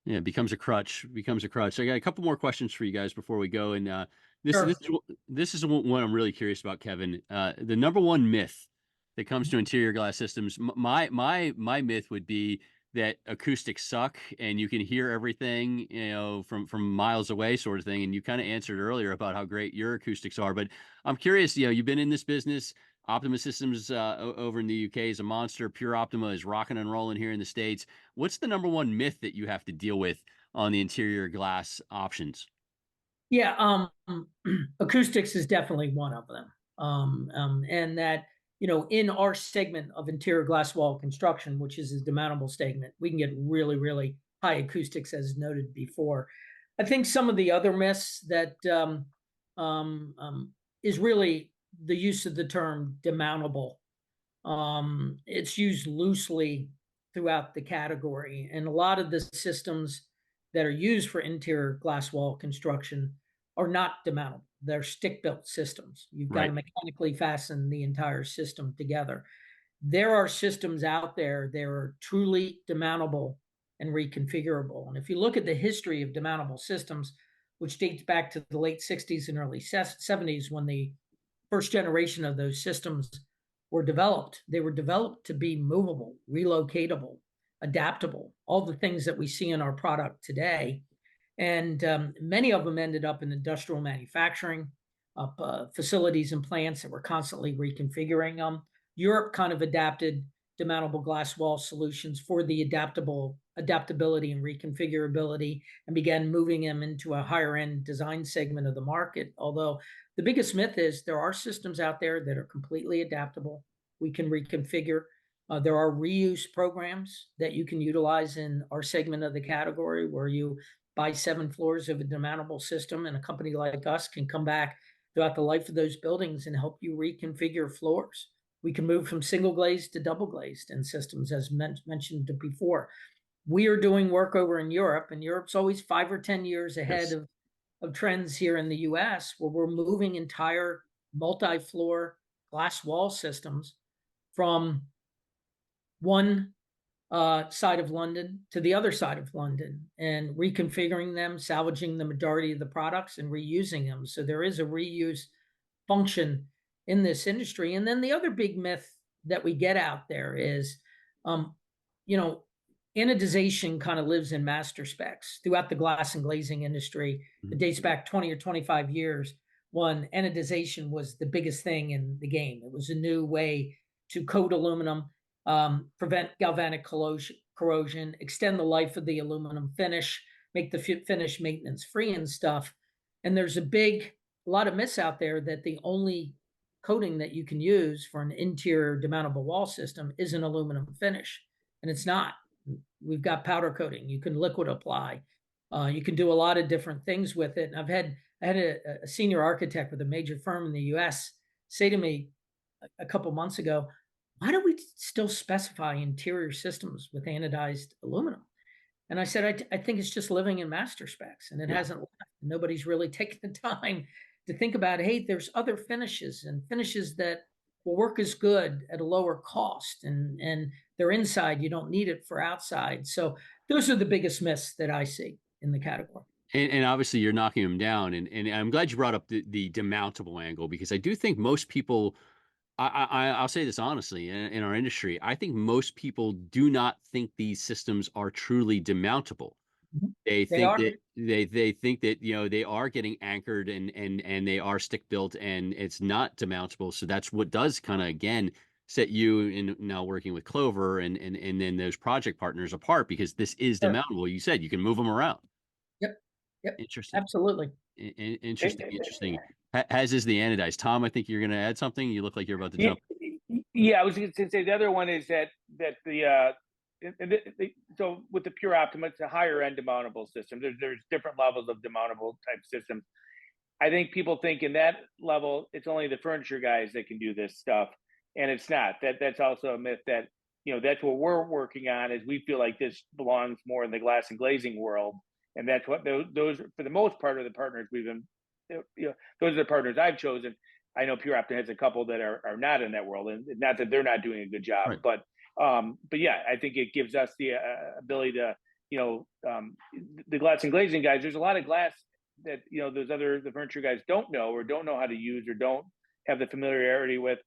Yeah, it becomes a crutch. So I got a couple more questions for you guys before we go. And Sure. this is one I'm really curious about, Kevin. The number one myth that comes to interior glass systems, my myth would be that acoustics suck and you can hear everything, from miles away, sort of thing. And you kind of answered earlier about how great your acoustics are. But I'm curious, you've been in this business. Optima Systems over in the UK is a monster. PurOptima is rocking and rolling here in the States. What's the number one myth that you have to deal with on the interior glass options? Yeah, acoustics is definitely one of them. And that, in our segment of interior glass wall construction, which is a demountable segment, we can get really, really high acoustics, as noted before. I think some of the other myths that is really the use of the term demountable. It's used loosely throughout the category, and a lot of the systems that are used for interior glass wall construction are not demountable. They're stick-built systems. You've got to mechanically fasten the entire system together. There are systems out there that are truly demountable and reconfigurable. And if you look at the history of demountable systems, which dates back to the late 60s and early 70s, when the first generation of those systems were developed, they were developed to be movable, relocatable, adaptable, all the things that we see in our product today. And many of them ended up in industrial manufacturing, facilities and plants that were constantly reconfiguring them. Europe kind of adapted demountable glass wall solutions for the adaptability and reconfigurability, and began moving them into a higher end design segment of the market. Although the biggest myth is there are systems out there that are completely adaptable. We can reconfigure. There are reuse programs that you can utilize in our segment of the category, where you buy 7 floors of a demountable system, and a company like us can come back throughout the life of those buildings and help you reconfigure floors. We can move from single glazed to double glazed in systems, as mentioned before. We are doing work over in Europe, and Europe's always 5 or 10 years ahead of trends here in the US, where we're moving entire multi-floor glass wall systems from one side of London to the other side of London, and reconfiguring them, salvaging the majority of the products and reusing them. So there is a reuse function in this industry. And then the other big myth that we get out there is, anodization kind of lives in master specs throughout the glass and glazing industry. It dates back 20 or 25 years when anodization was the biggest thing in the game. It was a new way to coat aluminum, prevent galvanic corrosion, extend the life of the aluminum finish, make the finish maintenance free and stuff. And there's a lot of myths out there that the only coating that you can use for an interior demountable wall system is an aluminum finish, and it's not. We've got powder coating. You can liquid apply. You can do a lot of different things with it. And I had a senior architect with a major firm in the U.S. say to me a couple months ago, "Why do we still specify interior systems with anodized aluminum?" And I said, I think it's just living in master specs, and it hasn't left. Nobody's really taken the time to think about, hey, there's other finishes, and finishes that will work as good at a lower cost, and they're inside. You don't need it for outside. So those are the biggest myths that I see in the category. And obviously you're knocking them down. And I'm glad you brought up the demountable angle, because I do think most people, I'll say this honestly, in our industry, I think most people do not think these systems are truly demountable. Mhm. They They think are. that they think that, they are getting anchored and they are stick built and it's not demountable. So that's what does kind of, again, set you in now working with Clover and then those project partners apart, because this is Sure. demountable. You said you can move them around. Yep. Yep. Interesting. Absolutely. Interesting. As is the anodized. Tom, I think you're going to add something. You look like you're about to Yeah, jump. yeah, I was going to say the other one is that the so with the PurOptima, it's a higher end demountable system. There's different levels of demountable type systems. I think people think in that level it's only the furniture guys that can do this stuff, and it's not. That's also a myth. That that's what we're working on. Is we feel like this belongs more in the glass and glazing world, and that's what those for the most part are the partners we've been. Those are the partners I've chosen. I know PurOptima has a couple that are not in that world, and not that they're not doing a good job, Right. but yeah, I think it gives us the ability to, the glass and glazing guys. There's a lot of glass that the furniture guys don't know or don't know how to use or don't have the familiarity with,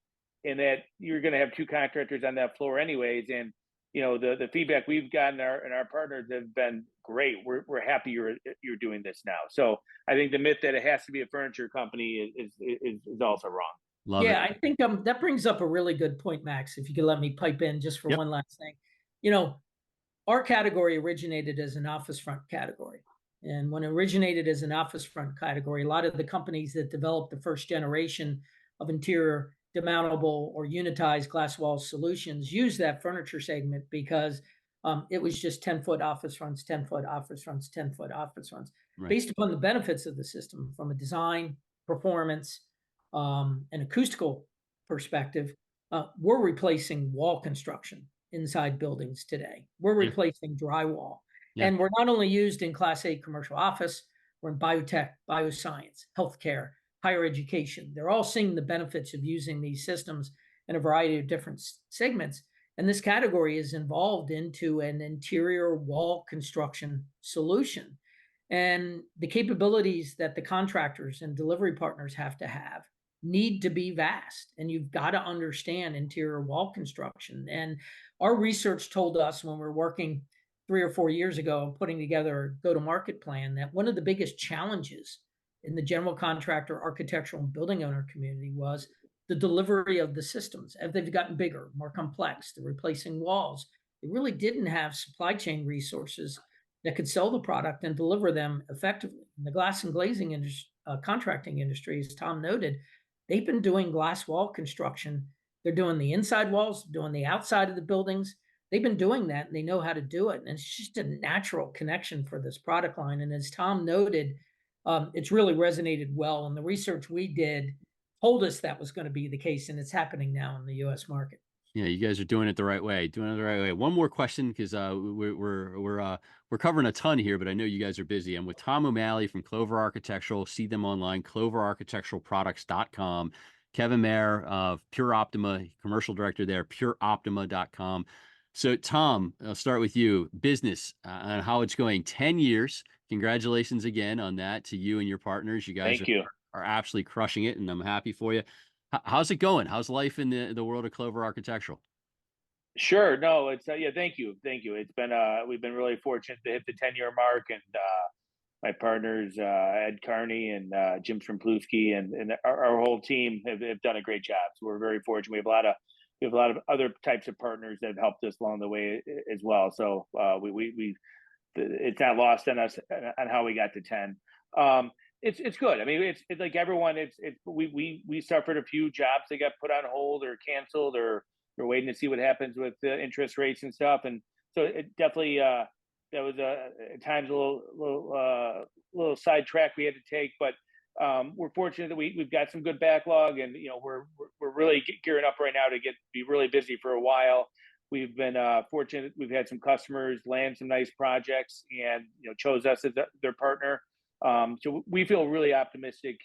and that you're going to have two contractors on that floor anyways. And the feedback we've gotten and our partners have been great. We're happy you're doing this now. So I think the myth that it has to be a furniture company is also wrong. Love Yeah, it. I think that brings up a really good point, Max. If you could let me pipe in just for Yep. one last thing. Our category originated as an office front category. And when it originated as an office front category, a lot of the companies that developed the first generation of interior demountable or unitized glass wall solutions used that furniture segment because it was just 10-foot office fronts, 10-foot office fronts, 10-foot office fronts, Right. based upon the benefits of the system from a design, performance, and acoustical perspective. We're replacing wall construction inside buildings today. We're Yeah. replacing drywall. Yeah. And we're not only used in Class A commercial office, we're in biotech, bioscience, healthcare, higher education. They're all seeing the benefits of using these systems in a variety of different segments. And this category is involved into an interior wall construction solution. And the capabilities that the contractors and delivery partners have to have need to be vast, and you've got to understand interior wall construction. And our research told us when we were working 3 or 4 years ago putting together a go-to-market plan that one of the biggest challenges in the general contractor, architectural, and building owner community was the delivery of the systems. As they've gotten bigger, more complex, they're replacing walls. They really didn't have supply chain resources that could sell the product and deliver them effectively. In the glass and glazing contracting industry, as Tom noted, they've been doing glass wall construction. They're doing the inside walls, doing the outside of the buildings. They've been doing that and they know how to do it. And it's just a natural connection for this product line. And as Tom noted, it's really resonated well. And the research we did told us that was going to be the case. And it's happening now in the US market. Yeah, you guys are doing it the right way. Doing it the right way. One more question, because we're covering a ton here, but I know you guys are busy. I'm with Tom O'Malley from Clover Architectural. See them online, cloverarchitecturalproducts.com. Kevin Mayer of PurOptima, commercial director there, PurOptima.com. So, Tom, I'll start with you. Business and how it's going. 10 years. Congratulations again on that to you and your partners. You guys Thank you. are absolutely crushing it, and I'm happy for you. How's it going? How's life in the world of Clover Architectural? Sure. No, it's yeah. Thank you. It's been we've been really fortunate to hit the 10-year mark, and my partners Ed Carney and Jim Shrimpluski and our whole team have done a great job. So we're very fortunate. We have a lot of other types of partners that have helped us along the way as well. So we it's not lost on us on how we got to 10. It's good. I mean, it's like everyone. We suffered a few jobs that got put on hold or canceled, or we're waiting to see what happens with the interest rates and stuff. And so it definitely that was at times a little sidetrack we had to take. But we're fortunate that we've got some good backlog, and we're really gearing up right now to be really busy for a while. We've been fortunate. We've had some customers land some nice projects, and chose us as their partner. So we feel really optimistic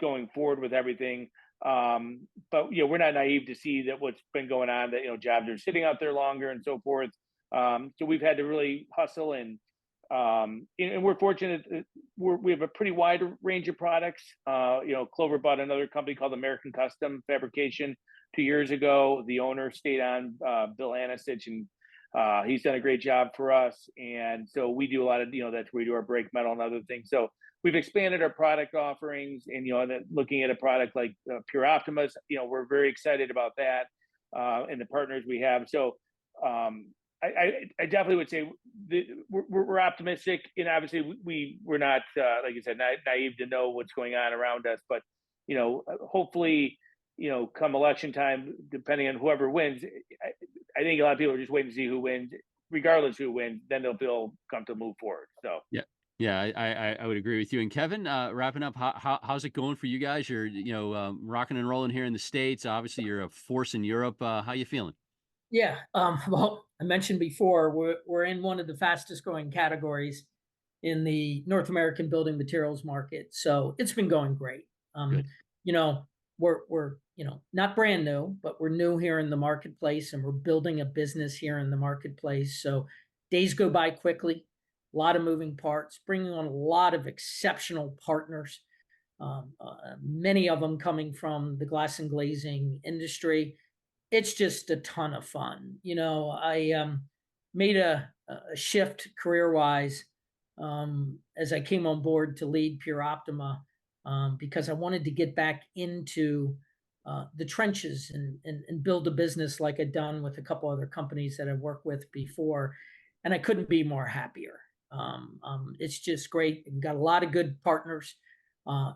going forward with everything. But we're not naive to see that what's been going on, that jobs are sitting out there longer and so forth. So we've had to really hustle and and we're fortunate that we have a pretty wide range of products. Clover bought another company called American Custom Fabrication 2 years ago. The owner stayed on, Bill Anasich, and he's done a great job for us. And so we do a lot of, that's where we do our brake metal and other things. So we've expanded our product offerings, and looking at a product like PurOptima, we're very excited about that, and the partners we have. So I definitely would say we're optimistic, and obviously we're not, like I said, naive to know what's going on around us. But hopefully, come election time, depending on whoever wins, I think a lot of people are just waiting to see who wins. Regardless who wins, then they'll feel comfortable to move forward. So yeah, I would agree with you. And Kevin, wrapping up, how's it going for you guys? You're rocking and rolling here in the States. Obviously, you're a force in Europe. How you feeling? Yeah. Well, I mentioned before, we're in one of the fastest growing categories in the North American building materials market. So it's been going great. Good. We're not brand new, but we're new here in the marketplace, and we're building a business here in the marketplace. So days go by quickly, a lot of moving parts, bringing on a lot of exceptional partners, many of them coming from the glass and glazing industry. It's just a ton of fun. I made a shift career-wise as I came on board to lead PurOptima, because I wanted to get back into the trenches and build a business like I'd done with a couple other companies that I've worked with before, and I couldn't be more happier. It's just great. We've got a lot of good partners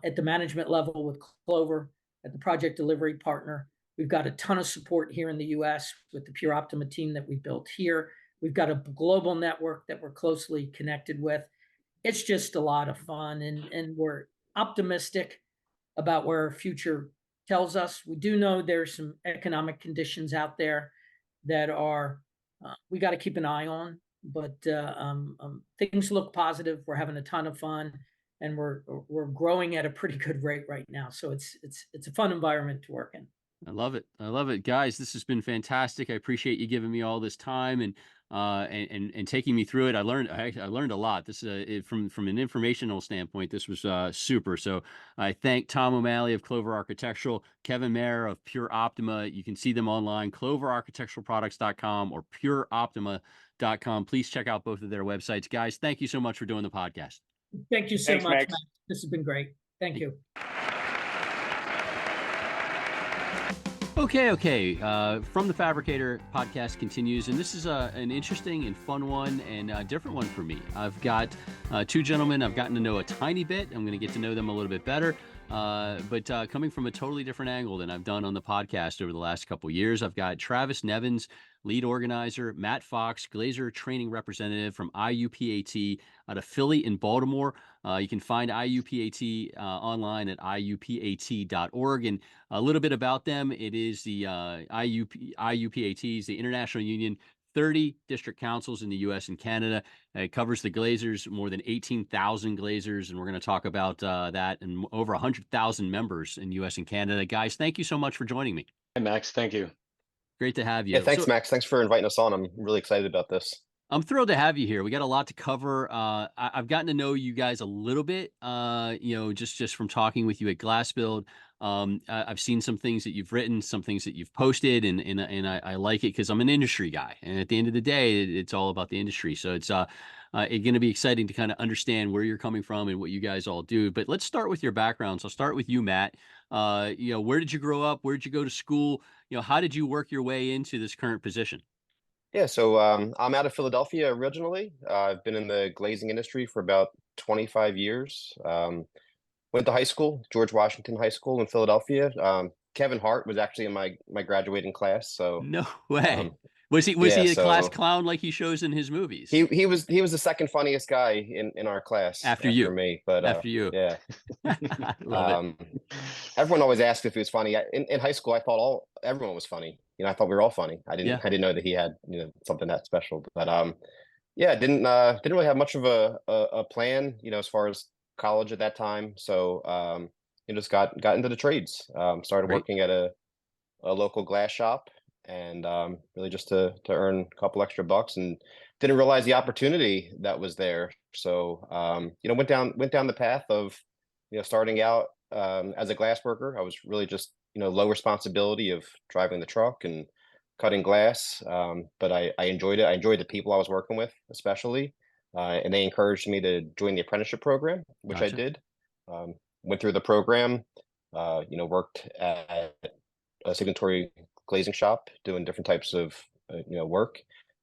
at the management level with Clover, at the project delivery partner. We've got a ton of support here in the US with the PurOptima team that we built here. We've got a global network that we're closely connected with. It's just a lot of fun, and we're optimistic about where our future tells us. We do know there's some economic conditions out there that are we got to keep an eye on, but things look positive. We're having a ton of fun, and we're growing at a pretty good rate right now. So it's a fun environment to work in. I love it. I love it, guys. This has been fantastic. I appreciate you giving me all this time and taking me through it. I learned a lot. This from an informational standpoint, this was super. So I thank Tom O'Malley of Clover Architectural, Kevin Mayer of PurOptima. You can see them online, cloverarchitecturalproducts.com or pureoptima.com. Please check out both of their websites, guys. Thank you so much for doing the podcast. Thank you so Thanks, much, Max. Max. This has been great. Thank you. Okay. From the Fabricator podcast continues, and this is an interesting and fun one and a different one for me. I've got two gentlemen I've gotten to know a tiny bit. I'm going to get to know them a little bit better, but coming from a totally different angle than I've done on the podcast over the last couple of years. I've got Travis Nevins, lead organizer, Matt Fox, glazer training representative from IUPAT out of Philly and Baltimore. You can find IUPAT online at iupat.org. And a little bit about them, it is the IUPAT is the International Union, 30 district councils in the U.S. and Canada. It covers the glazers, more than 18,000 glazers, and we're going to talk about that, and over 100,000 members in U.S. and Canada. Guys, thank you so much for joining me. Hey, Max, thank you. Great to have you. Yeah, thanks, Max. Thanks for inviting us on. I'm really excited about this. I'm thrilled to have you here. We got a lot to cover. I've gotten to know you guys a little bit, just from talking with you at Glass Build. I've seen some things that you've written, some things that you've posted, and I like it because I'm an industry guy. And at the end of the day, it's all about the industry. So it's going to be exciting to kind of understand where you're coming from and what you guys all do. But let's start with your background. So I'll start with you, Matt. Where did you grow up? Where did you go to school? How did you work your way into this current position? Yeah, so I'm out of Philadelphia originally. I've been in the glazing industry for about 25 years. Went to high school, George Washington High School in Philadelphia. Kevin Hart was actually in my graduating class. So no way. Was he a class clown like he shows in his movies? He was the second funniest guy in our class after me. But after you, yeah. Love it. Everyone always asked if he was funny. In high school, I thought everyone was funny. I thought we were all funny. I didn't know that he had something that special. But didn't really have much of a plan as far as college at that time. So just got into the trades. Started working at a local glass shop, and really just to earn a couple extra bucks. And didn't realize the opportunity that was there. So, went down the path of, starting out as a glass worker. I was really just, low responsibility of driving the truck and cutting glass. But I enjoyed it. I enjoyed the people I was working with, especially. And they encouraged me to join the apprenticeship program, which I Gotcha. did. Went through the program, worked at a signatory glazing shop doing different types of, work.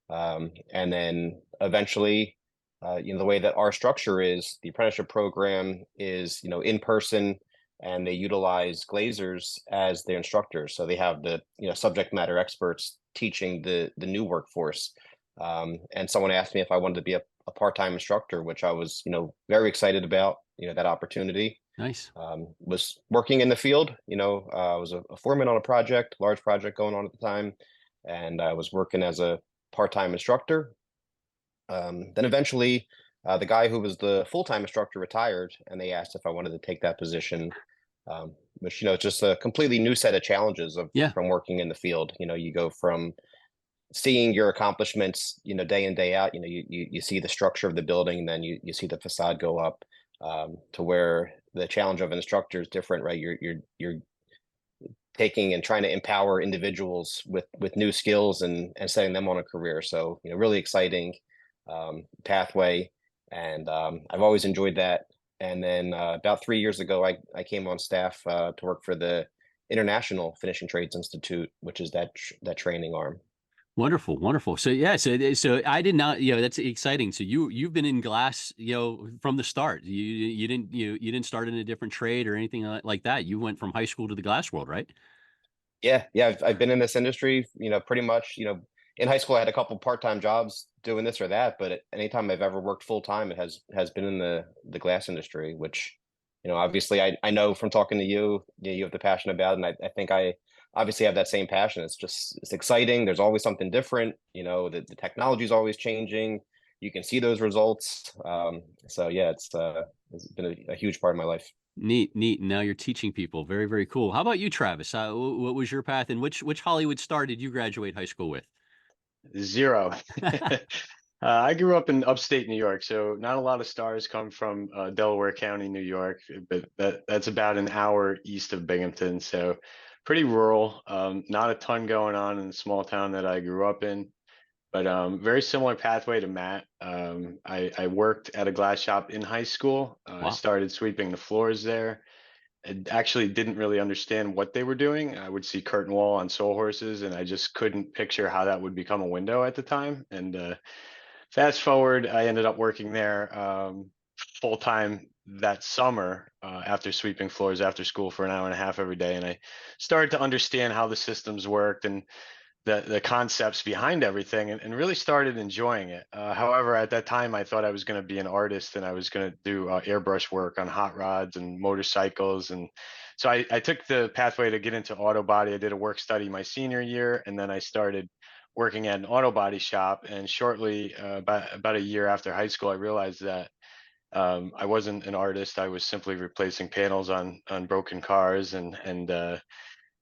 And then eventually, the way that our structure is, the apprenticeship program is, in person, and they utilize glazers as their instructors. So they have the, subject matter experts teaching the new workforce. And someone asked me if I wanted to be a part-time instructor, which I was, very excited about, that opportunity. Nice. Was working in the field, I was a foreman on a large project going on at the time. And I was working as a part-time instructor. Then eventually, the guy who was the full-time instructor retired, and they asked if I wanted to take that position, which, just a completely new set of challenges from working in the field. You go from seeing your accomplishments, day in, day out, you see the structure of the building, then you see the facade go up, to where the challenge of an instructor is different, right? You're taking and trying to empower individuals with new skills and setting them on a career. So, really exciting pathway. And I've always enjoyed that. And then about 3 years ago, I came on staff to work for the International Finishing Trades Institute, which is that training arm. Wonderful, wonderful. So yeah, so I did not, that's exciting. So you've been in glass, from the start. You didn't start in a different trade or anything like that. You went from high school to the glass world, right? Yeah. I've been in this industry, pretty much, in high school I had a couple part-time jobs doing this or that, but anytime I've ever worked full-time, it has been in the glass industry, which, obviously I know from talking to you, you have the passion about it, and I think I obviously have that same passion. It's exciting. There's always something different. The technology is always changing. You can see those results. So yeah, it's been a huge part of my life. Neat. Now you're teaching people. Very, very cool. How about you, Travis? What was your path, and which Hollywood star did you graduate high school with? Zero. I grew up in upstate New York, so not a lot of stars come from Delaware County, New York, but that's about an hour east of Binghamton, so pretty rural. Not a ton going on in the small town that I grew up in, but very similar pathway to Matt. I worked at a glass shop in high school. Wow. I started sweeping the floors there. I actually didn't really understand what they were doing. I would see curtain wall on soul horses, and I just couldn't picture how that would become a window at the time. And fast forward, I ended up working there full time that summer after sweeping floors after school for an hour and a half every day. And I started to understand how the systems worked and the concepts behind everything, and really started enjoying it. However, at that time, I thought I was going to be an artist and I was going to do airbrush work on hot rods and motorcycles. And so I took the pathway to get into auto body. I did a work study my senior year, and then I started working at an auto body shop. And shortly, about a year after high school, I realized that I wasn't an artist. I was simply replacing panels on broken cars, and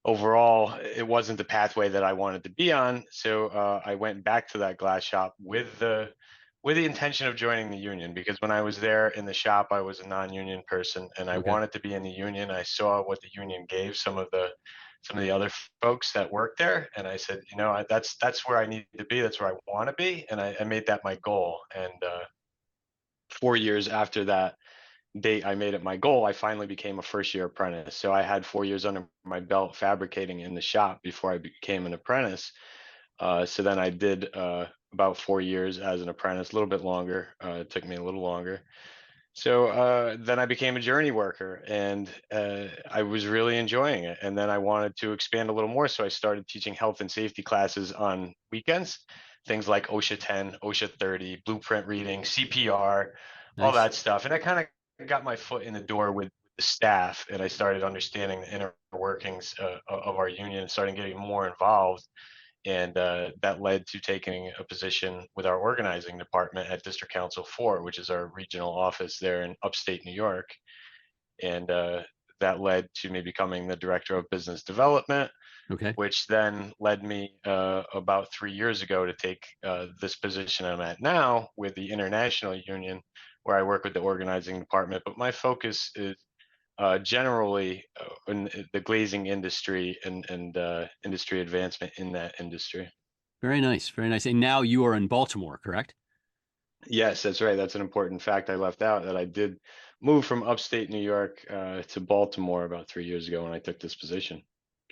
overall, it wasn't the pathway that I wanted to be on. So I went back to that glass shop with the intention of joining the union, because when I was there in the shop, I was a non-union person, and I wanted to be in the union. I saw what the union gave some of the other folks that worked there, and I said, that's where I need to be. That's where I want to be, and I made that my goal. And 4 years after that date I made it my goal, I finally became a first-year apprentice. So I had 4 years under my belt fabricating in the shop before I became an apprentice. So then I did about 4 years as an apprentice, a little bit longer. It took me a little longer. So then I became a journey worker, and I was really enjoying it. And then I wanted to expand a little more, so I started teaching health and safety classes on weekends, things like OSHA 10, OSHA 30, blueprint reading, CPR, all Nice. that stuff. And I kind of got my foot in the door with the staff, and I started understanding the inner workings of our union and starting getting more involved. And that led to taking a position with our organizing department at District Council 4, which is our regional office there in upstate New York. And that led to me becoming the director of business development. And then from there, I moved to Clover, which is our regional office here in Upstate New York. And that led to taking a position with our organizing department at District Council 4, which is our regional office there in upstate New York. And that led to me becoming the director of business development. Okay. which then led me about 3 years ago to take this position I'm at now with the International Union, where I work with the organizing department. But my focus is generally in the glazing industry and industry advancement in that industry. Very nice. Very nice. And now you are in Baltimore, correct? Yes, that's right. That's an important fact I left out, that I did move from upstate New York to Baltimore about 3 years ago when I took this position.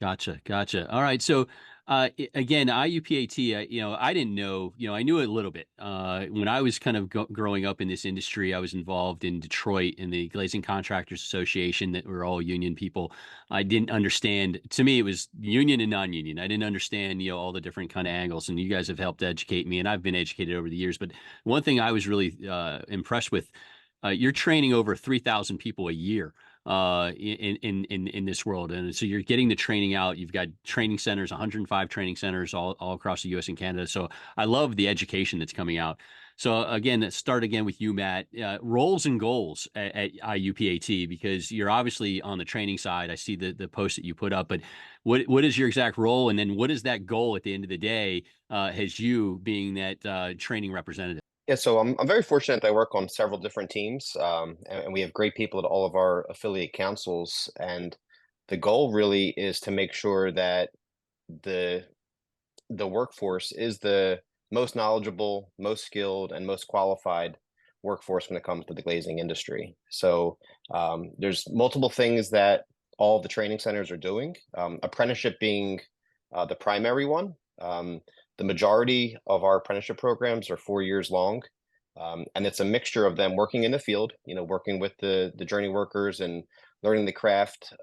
Gotcha. Gotcha. All right. So, again, IUPAT, I didn't know, I knew it a little bit. When I was kind of growing up in this industry, I was involved in Detroit in the Glazing Contractors Association that were all union people. I didn't understand, to me, it was union and non-union. I didn't understand, all the different kind of angles, and you guys have helped educate me, and I've been educated over the years. But one thing I was really impressed with, you're training over 3,000 people a year in this world, and so you're getting the training out. You've got training centers, 105 training centers all across the U.S. and Canada. So I love the education that's coming out. So again, let's start again with you, Matt. Roles and goals at IUPAT, because you're obviously on the training side. I see the post that you put up, but what is your exact role, and then what is that goal at the end of the day as you being that training representative? Yeah, so I'm very fortunate that I work on several different teams, and we have great people at all of our affiliate councils. And the goal really is to make sure that the the workforce is the most knowledgeable, most skilled, and most qualified workforce when it comes to the glazing industry. So there's multiple things that all the training centers are doing. Apprenticeship being the primary one. The majority of our apprenticeship programs are 4 years long, and it's a mixture of them working in the field, working with the journey workers and learning the craft,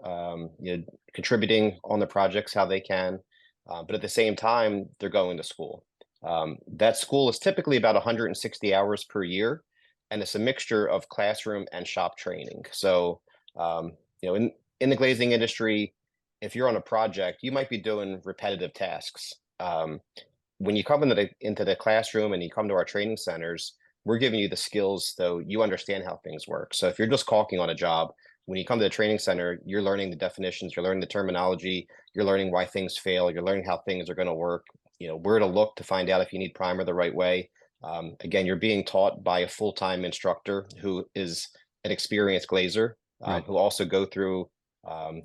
contributing on the projects how they can. But at the same time, they're going to school. That school is typically about 160 hours per year, and it's a mixture of classroom and shop training. So, in the glazing industry, if you're on a project, you might be doing repetitive tasks. When you come into the classroom and you come to our training centers, we're giving you the skills so you understand how things work. So if you're just caulking on a job, when you come to the training center, you're learning the definitions, you're learning the terminology, you're learning why things fail, you're learning how things are going to work, where to look to find out if you need primer the right way. Again, you're being taught by a full-time instructor who is an experienced glazer, Right. who also go through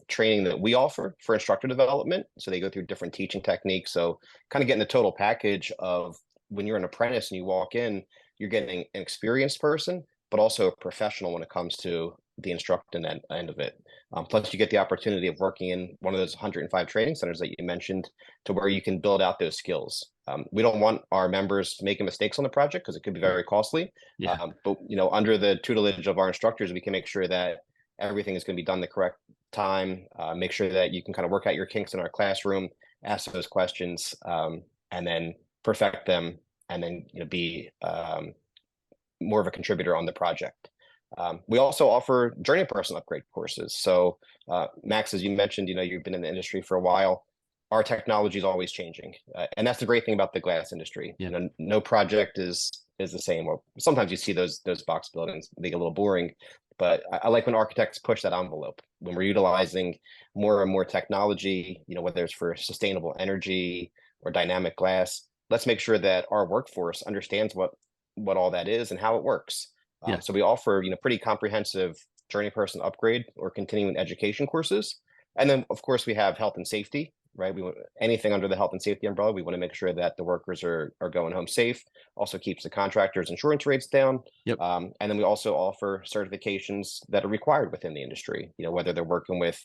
training that we offer for instructor development. So they go through different teaching techniques. So kind of getting the total package of when you're an apprentice and you walk in, you're getting an experienced person, but also a professional when it comes to the instructing end of it. Plus, you get the opportunity of working in one of those 105 training centers that you mentioned, to where you can build out those skills. We don't want our members making mistakes on the project because it could be very costly. Yeah. But under the tutelage of our instructors, we can make sure that everything is going to be done the correct time. Make sure that you can kind of work out your kinks in our classroom, ask those questions, and then perfect them, and then be more of a contributor on the project. We also offer journey person upgrade courses. So Max, as you mentioned, you've been in the industry for a while. Our technology is always changing, and that's the great thing about the glass industry. Yeah. No project is the same. Or sometimes you see those box buildings, they get a little boring. But I like when architects push that envelope, when we're utilizing more and more technology, whether it's for sustainable energy or dynamic glass. Let's make sure that our workforce understands what all that is and how it works. Yeah. So we offer, pretty comprehensive journey person upgrade or continuing education courses. And then, of course, we have health and safety, right? We want anything under the health and safety umbrella. We want to make sure that the workers are going home safe. Also keeps the contractors' insurance rates down. Yep. And then we also offer certifications that are required within the industry, whether they're working with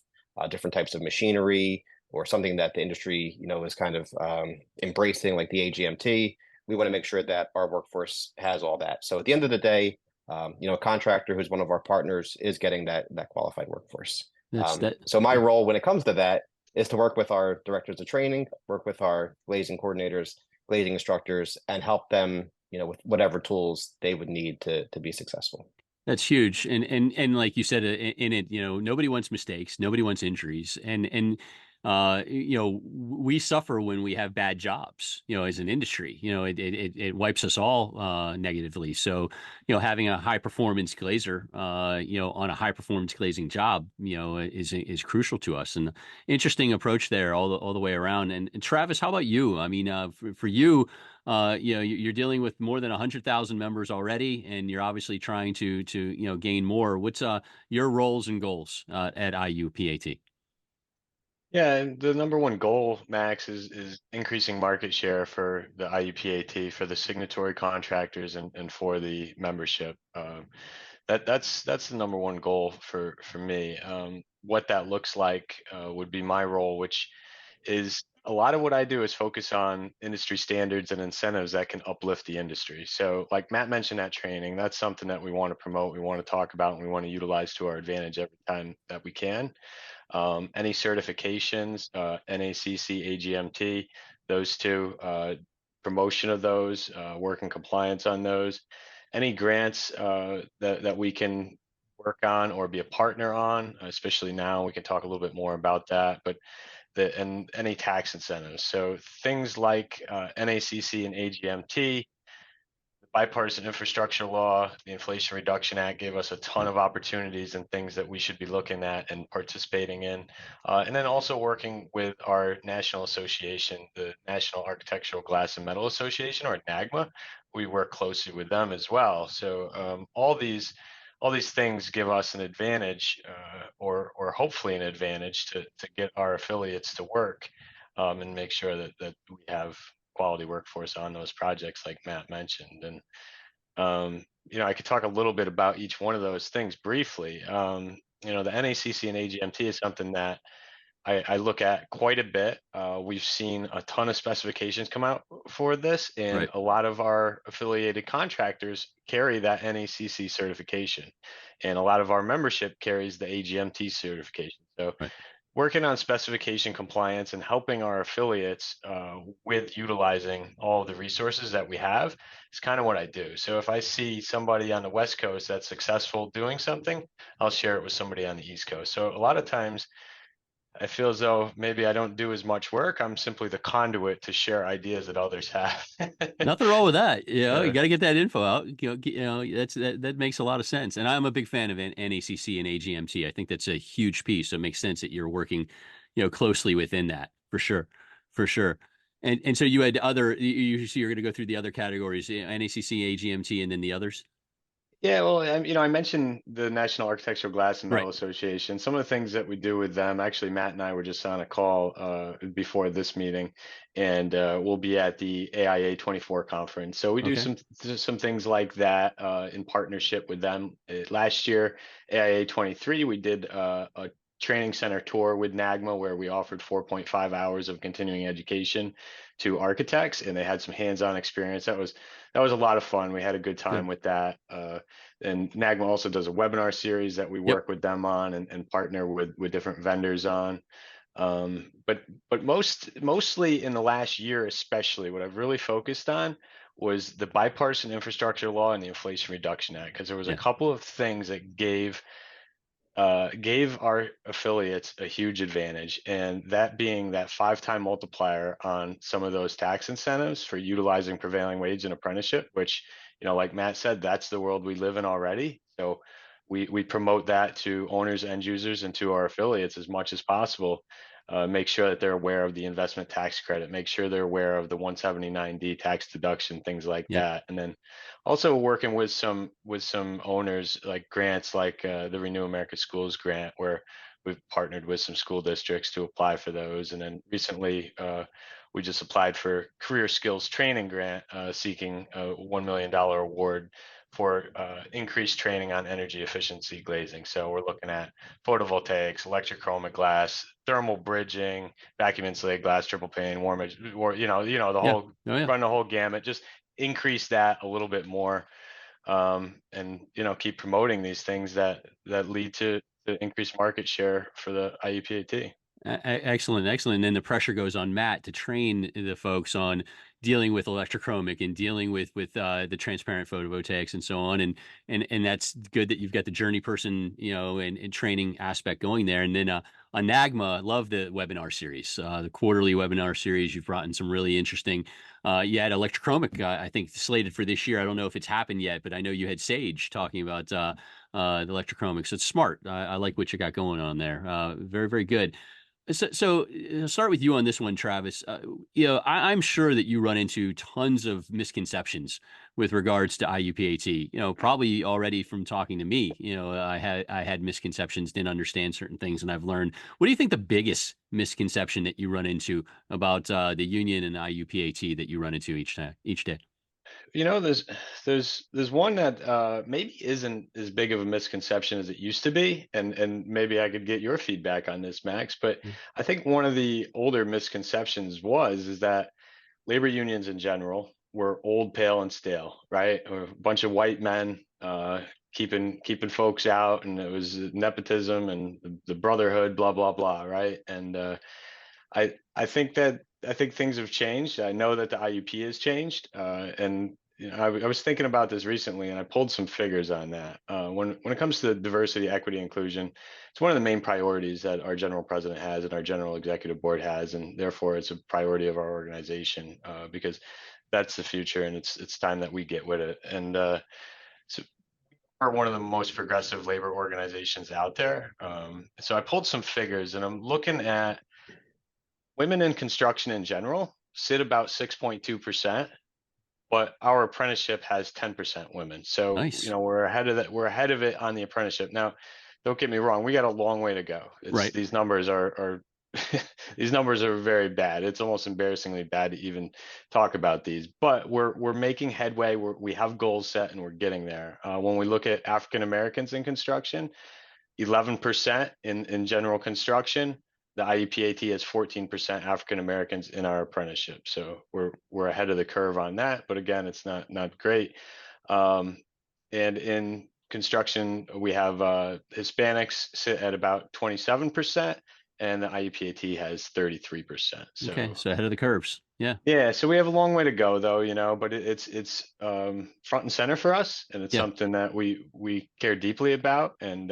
different types of machinery or something that the industry, is kind of embracing, like the AGMT. We want to make sure that our workforce has all that. So at the end of the day, a contractor who's one of our partners is getting that qualified workforce. So my role when it comes to that is to work with our directors of training, work with our glazing coordinators, glazing instructors, and help them, with whatever tools they would need to be successful. That's huge. And like you said in it, nobody wants mistakes, nobody wants injuries. And we suffer when we have bad jobs, as an industry. It wipes us all negatively. So, having a high performance glazer, on a high performance glazing job, is crucial to us. And interesting approach there all the way around. And Travis, how about you? I mean, for you, you're dealing with more than 100,000 members already, and you're obviously trying to gain more. What's your roles and goals at IUPAT? Yeah, and the number one goal, Max, is increasing market share for the IUPAT, for the signatory contractors, and for the membership. That's the number one goal for me. What that looks like would be my role, which is a lot of what I do is focus on industry standards and incentives that can uplift the industry. So, like Matt mentioned, that training, that's something that we want to promote, we want to talk about, and we want to utilize to our advantage every time that we can. Any certifications, NACC, AGMT, those two, promotion of those, work in compliance on those. Any grants that we can work on or be a partner on, especially now, we can talk a little bit more about that. But and any tax incentives. So things like NACC and AGMT, bipartisan infrastructure law, the Inflation Reduction Act gave us a ton of opportunities and things that we should be looking at and participating in. And then also working with our national association, the National Architectural Glass and Metal Association, or NAGMA. We work closely with them as well. So all these things give us an advantage, or hopefully an advantage to get our affiliates to work, and make sure that we have quality workforce on those projects like Matt mentioned. And I could talk a little bit about each one of those things briefly. The NACC and AGMT is something that I look at quite a bit. We've seen a ton of specifications come out for this, and Right. a lot of our affiliated contractors carry that NACC certification, and a lot of our membership carries the AGMT certification. So Right. working on specification compliance and helping our affiliates with utilizing all of the resources that we have is kind of what I do. So if I see somebody on the West Coast that's successful doing something, I'll share it with somebody on the East Coast. So a lot of times I feel as though maybe I don't do as much work. I'm simply the conduit to share ideas that others have. Nothing wrong with that. You Yeah. got to get that info out. That makes a lot of sense. And I'm a big fan of NACC and AGMT. I think that's a huge piece. So it makes sense that you're working, closely within that, for sure, for sure. And so you had you're going to go through the other categories, NACC, AGMT, and then the others. Yeah, well, I mentioned the National Architectural Glass and Metal Right. Association. Some of the things that we do with them, actually, Matt and I were just on a call before this meeting, and we'll be at the AIA 24 conference. So we do Okay. some things like that in partnership with them. Last year, AIA 23, we did a training center tour with NAGMA where we offered 4.5 hours of continuing education to architects, and they had some hands-on experience. That was a lot of fun. We had a good time with that. And NAGMA also does a webinar series that we work with them on and partner with different vendors on. But mostly in the last year, especially, what I've really focused on was the bipartisan infrastructure law and the Inflation Reduction Act, because there was a couple of things that gave our affiliates a huge advantage, and that being that 5-time multiplier on some of those tax incentives for utilizing prevailing wage and apprenticeship, which, like Matt said, that's the world we live in already. So we promote that to owners, end users, and to our affiliates as much as possible. Make sure that they're aware of the investment tax credit, make sure they're aware of the 179D tax deduction, things like that. And then also working with some owners, like grants like the Renew America Schools grant, where we've partnered with some school districts to apply for those. And then recently we just applied for career skills training grant, seeking a $1 million award for increased training on energy efficiency glazing. So we're looking at photovoltaics, electrochromic glass, thermal bridging, vacuum insulated glass, triple pane, warm edge, or the whole run the whole gamut. Just increase that a little bit more, and keep promoting these things that lead to increased market share for the IUPAT. Excellent. And then the pressure goes on Matt to train the folks on, dealing with electrochromic and dealing with the transparent photovoltaics and so on, and that's good that you've got the journey person, and training aspect going there. And then on NAGMA, I love the webinar series, the quarterly webinar series. You've brought in some really interesting. You had electrochromic, I think, slated for this year. I don't know if it's happened yet, but I know you had Sage talking about the electrochromics. So it's smart. I like what you got going on there. Very, very good. So I'll start with you on this one, Travis. I'm sure that you run into tons of misconceptions with regards to IUPAT. Probably already from talking to me. I had misconceptions, didn't understand certain things, and I've learned. What do you think the biggest misconception that you run into about the union and IUPAT that you run into each day? There's one that maybe isn't as big of a misconception as it used to be, and maybe I could get your feedback on this, Max. But I think one of the older misconceptions is that labor unions in general were old, pale, and stale, right? Or a bunch of white men keeping folks out, and it was nepotism and the brotherhood, blah blah blah, right? And I think things have changed. I know that the IUP has changed, and I was thinking about this recently, and I pulled some figures on that. When it comes to diversity, equity, inclusion, it's one of the main priorities that our general president has and our general executive board has, and therefore it's a priority of our organization because that's the future, and it's time that we get with it. And so we're one of the most progressive labor organizations out there. So I pulled some figures, and I'm looking at women in construction in general sit about 6.2%, but our apprenticeship has 10% women. So, nice. We're ahead of that. We're ahead of it on the apprenticeship. Now, don't get me wrong. We got a long way to go. Right. These numbers are these numbers are very bad. It's almost embarrassingly bad to even talk about these, but we're making headway. We have goals set and we're getting there. When we look at African Americans in construction, 11% in general construction. The IUPAT has 14% African Americans in our apprenticeship, so we're ahead of the curve on that. But again, it's not great. And in construction, we have Hispanics sit at about 27%, and the IUPAT has 33%. So, okay, so ahead of the curves. Yeah. Yeah. So we have a long way to go, though. But it's front and center for us, and it's something that we care deeply about, and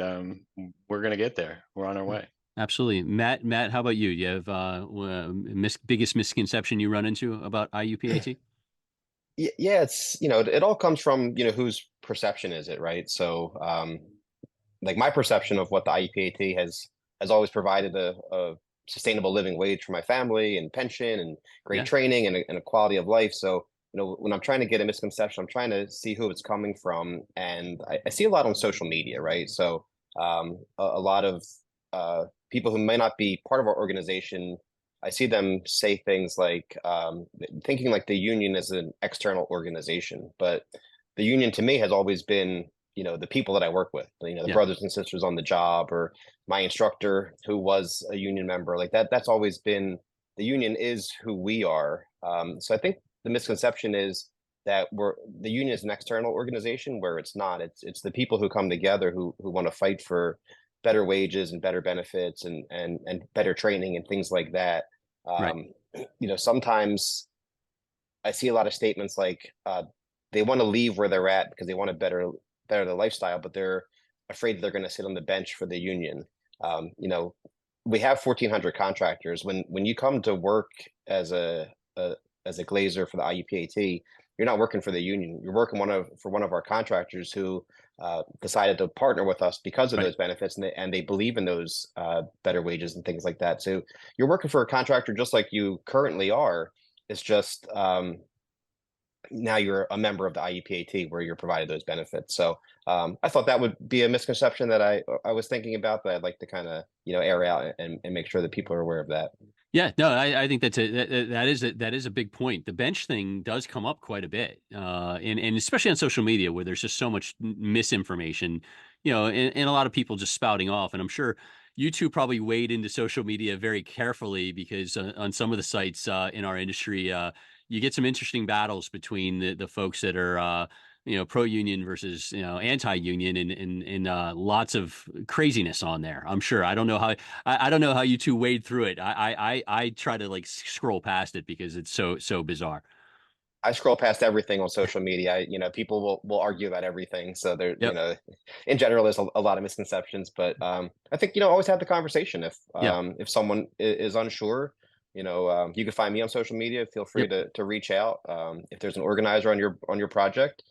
we're gonna get there. We're on our way. Absolutely. Matt, how about you? You have biggest misconception you run into about IUPAT? Yeah, it's, it all comes from, whose perception is it, right? So, like my perception of what the IUPAT has always provided a sustainable living wage for my family and pension and great training and a quality of life. So, when I'm trying to get a misconception, I'm trying to see who it's coming from. And I see a lot on social media, right? So, a lot of people who may not be part of our organization, I see them say things like thinking like the union is an external organization, but the union to me has always been, the people that I work with, the brothers and sisters on the job, or my instructor who was a union member, like that. That's always been, the union is who we are. So I think the misconception is that the union is an external organization, where it's not. It's the people who come together who want to fight for better wages and better benefits and better training and things like that. Right. Sometimes I see a lot of statements like they want to leave where they're at because they want to better their lifestyle, but they're afraid that they're going to sit on the bench for the union. We have 1,400 contractors. When you come to work as a glazer for the IUPAT, you're not working for the union. You're working for one of our contractors who decided to partner with us because of those benefits, and they believe in those better wages and things like that. So you're working for a contractor just like you currently are. It's just now you're a member of the IUPAT where you're provided those benefits. So I thought that would be a misconception that I was thinking about, that I'd like to kind of air out and make sure that people are aware of that. Yeah, no, I think that is a big point. The bench thing does come up quite a bit, and especially on social media, where there's just so much misinformation, and a lot of people just spouting off. And I'm sure you two probably wade into social media very carefully, because on some of the sites in our industry, you get some interesting battles between the folks that are pro-union versus anti-union, and lots of craziness on there. I'm sure. I don't know how you two wade through it. I try to like scroll past it because it's so bizarre. I scroll past everything on social media. People will argue about everything. So there, Yep. In general, there's a lot of misconceptions. But I think always have the conversation. If someone is unsure, you can find me on social media. Feel free to reach out. If there's an organizer on your project,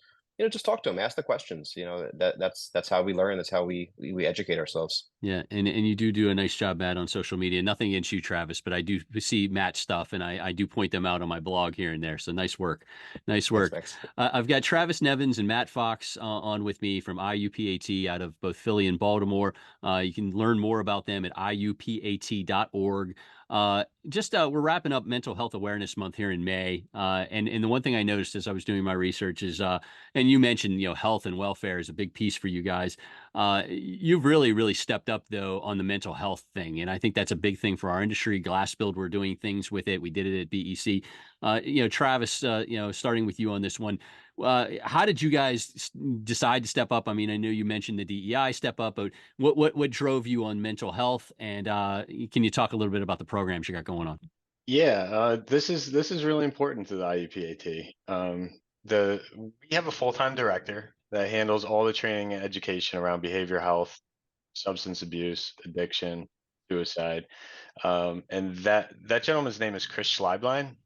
just talk to them, ask the questions. That's how we learn. That's how we educate ourselves. Yeah, and you do a nice job, Matt, on social media. Nothing against you, Travis, but I do see Matt's stuff, and I do point them out on my blog here and there. So nice work, nice work. Thanks. I've got Travis Nevins and Matt Fox on with me from IUPAT out of both Philly and Baltimore. You can learn more about them at iupat.org. We're wrapping up Mental Health Awareness Month here in May, and the one thing I noticed as I was doing my research is, and you mentioned health and welfare is a big piece for you guys. You've really stepped up though on the mental health thing, and I think that's a big thing for our industry. Glass Build, we're doing things with it. We did it at BEC. Travis, starting with you on this one. How did you guys decide to step up? I mean, I know you mentioned the DEI step up, but what drove you on mental health? And can you talk a little bit about the programs you got going on? Yeah, this is really important to the IUPAT. We have a full-time director that handles all the training and education around behavioral health, substance abuse, addiction, suicide. And that gentleman's name is Chris Schleiblein.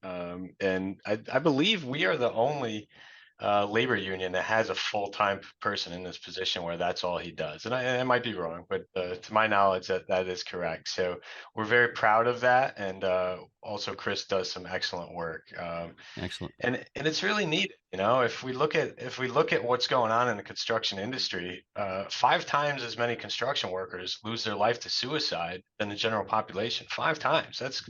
And I believe we are the only labor union that has a full-time person in this position where that's all he does. And I might be wrong, but to my knowledge, that is correct. So we're very proud of that. And also Chris does some excellent work. Excellent. And it's really neat. If we look at what's going on in the construction industry, 5 times as many construction workers lose their life to suicide than the general population. 5 times. That's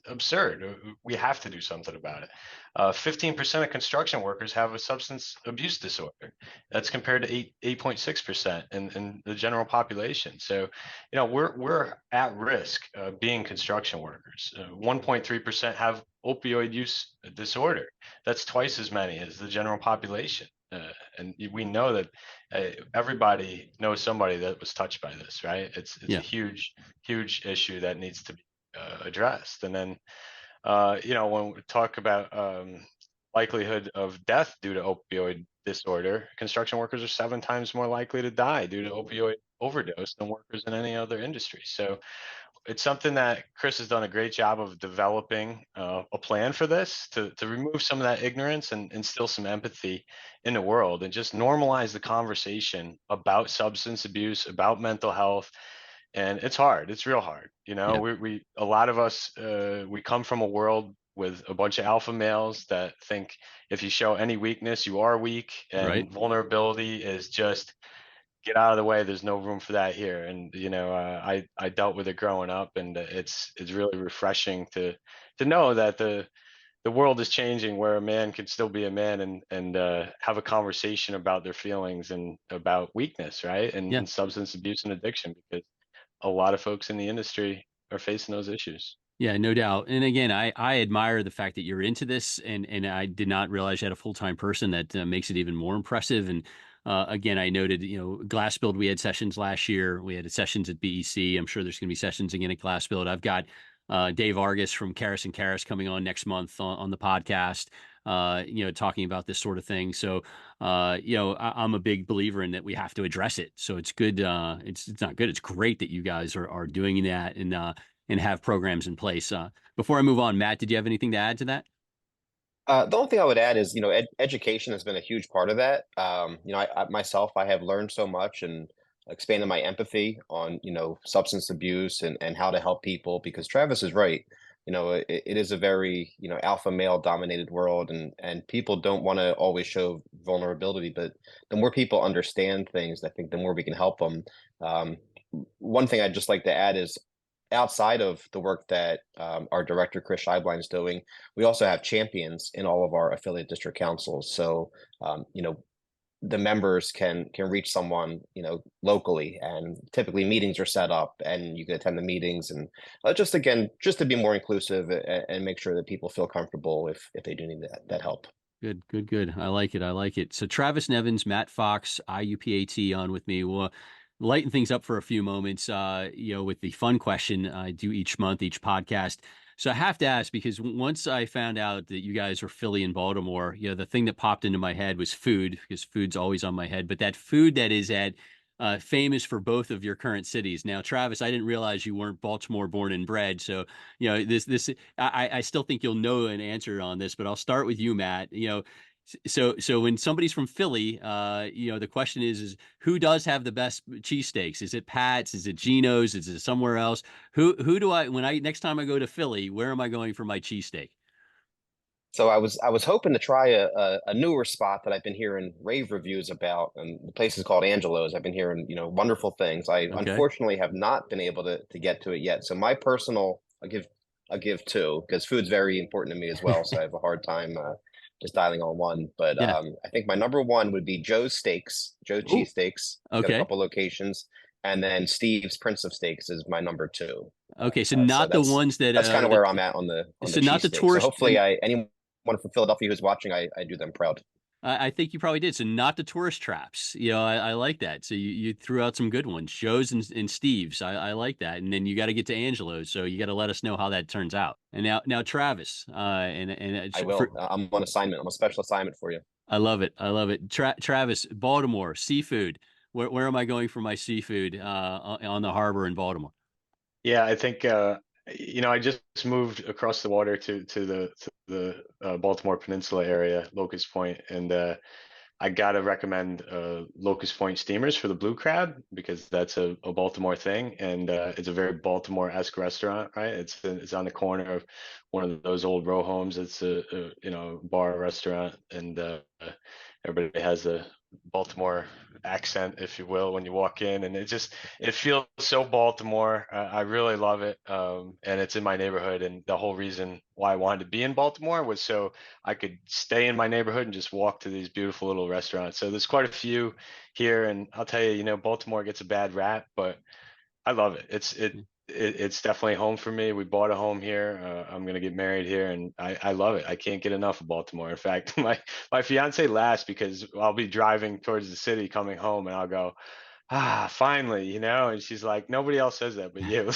absurd. We have to do something about it. 15% of construction workers have a substance abuse disorder. That's compared to 8.6% in the general population. So, we're at risk being construction workers. 1.3% have opioid use disorder. That's twice as many as the general population. And we know that everybody knows somebody that was touched by this, right? It's a huge issue that needs to be addressed. And then, when we talk about likelihood of death due to opioid disorder, construction workers are 7 times more likely to die due to opioid overdose than workers in any other industry. So it's something that Chris has done a great job of developing a plan for this to remove some of that ignorance and instill some empathy in the world and just normalize the conversation about substance abuse, about mental health. And it's hard. It's real hard. We a lot of us, we come from a world with a bunch of alpha males that think if you show any weakness, you are weak, and vulnerability is just get out of the way. There's no room for that here. And I dealt with it growing up, and it's really refreshing to know that the world is changing where a man can still be a man and have a conversation about their feelings and about weakness, right? And substance abuse and addiction, because a lot of folks in the industry are facing those issues. Yeah, no doubt. And again, I admire the fact that you're into this, and I did not realize you had a full-time person. That makes it even more impressive. And again, I noted, Glass Build, we had sessions last year. We had sessions at BEC. I'm sure there's going to be sessions again at Glass Build. I've got Dave Argus from Karas and Karas coming on next month on the podcast, talking about this sort of thing. So, I'm a big believer in that we have to address it. So it's good. It's not good. It's great that you guys are doing that and have programs in place. Before I move on, Matt, did you have anything to add to that? The only thing I would add is, education has been a huge part of that. I myself, I have learned so much and expanded my empathy on, substance abuse and how to help people, because Travis is right. It is a very, alpha male dominated world, and people don't want to always show vulnerability, but the more people understand things, I think the more we can help them. One thing I'd just like to add is, outside of the work that our director, Chris Scheiblein, is doing, we also have champions in all of our affiliate district councils. So, the members can reach someone, locally, and typically meetings are set up and you can attend the meetings, and just to be more inclusive and make sure that people feel comfortable if they do need that help. Good. I like it. So Travis Nevins, Matt Fox, IUPAT on with me. We'll lighten things up for a few moments, with the fun question I do each month, each podcast. So I have to ask, because once I found out that you guys were Philly and Baltimore, the thing that popped into my head was food, because food's always on my head. But that food that is at famous for both of your current cities. Now, Travis, I didn't realize you weren't Baltimore born and bred. So, I still think you'll know an answer on this, but I'll start with you, Matt. So when somebody's from Philly, the question is who does have the best cheesesteaks? Is it Pat's? Is it Geno's? Is it somewhere else? Who do next time I go to Philly, where am I going for my cheesesteak? So I was hoping to try a newer spot that I've been hearing rave reviews about, and the place is called Angelo's. I've been hearing, wonderful things. I unfortunately have not been able to get to it yet. So my personal, I'll give two, because food's very important to me as well. So I have a hard time just dialing on one. But Yeah. I think my number one would be Joe's Steaks, Joe's Cheesesteaks. Got a couple locations. And then Steve's Prince of Steaks is my number two. Okay, so not the ones that that's kind of where I'm at on the not the cheesesteak. tourist. So hopefully anyone from Philadelphia who's watching, I do them proud. I think you probably did. So not the tourist traps. I like that. So you threw out some good ones, Joe's and Steve's. I like that. And then you got to get to Angelo's. So you got to let us know how that turns out. And now Travis, I will. I'm on assignment. I'm a special assignment for you. I love it. I love it. Travis, Baltimore seafood. Where am I going for my seafood on the harbor in Baltimore? Yeah, I think I just moved across the water to the Baltimore Peninsula area, Locust Point, and I gotta recommend Locust Point steamers for the blue crab, because that's a Baltimore thing, and it's a very Baltimore-esque restaurant, right? It's on the corner of one of those old row homes. It's a bar restaurant, and everybody has a Baltimore accent, if you will, when you walk in, and it feels so Baltimore. I really love it, and it's in my neighborhood. And the whole reason why I wanted to be in Baltimore was so I could stay in my neighborhood and just walk to these beautiful little restaurants. So there's quite a few here, and I'll tell you, Baltimore gets a bad rap, but I love it. It's definitely home for me. We bought a home here. I'm gonna get married here, and I love it. I can't get enough of Baltimore. In fact, my fiance laughs because I'll be driving towards the city coming home, and I'll go, finally, and she's like, nobody else says that but you.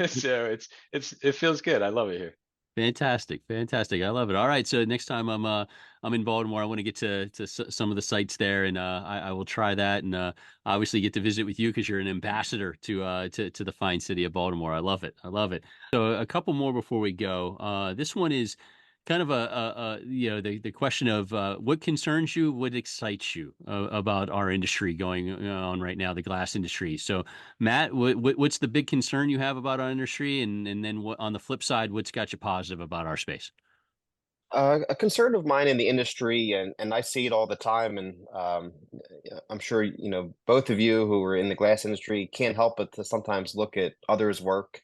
So it feels good. I love it here. Fantastic. I love it. All right, so next time I'm in Baltimore, I want to get to some of the sites there, and I will try that, and obviously get to visit with you because you're an ambassador to the fine city of Baltimore. I love it. So a couple more before we go. This one is kind of the question of what concerns you, what excites you about our industry going on right now, the glass industry. So Matt, what's the big concern you have about our industry, and then on the flip side, what's got you positive about our space? A concern of mine in the industry, and I see it all the time, and I'm sure both of you who are in the glass industry can't help but to sometimes look at others' work.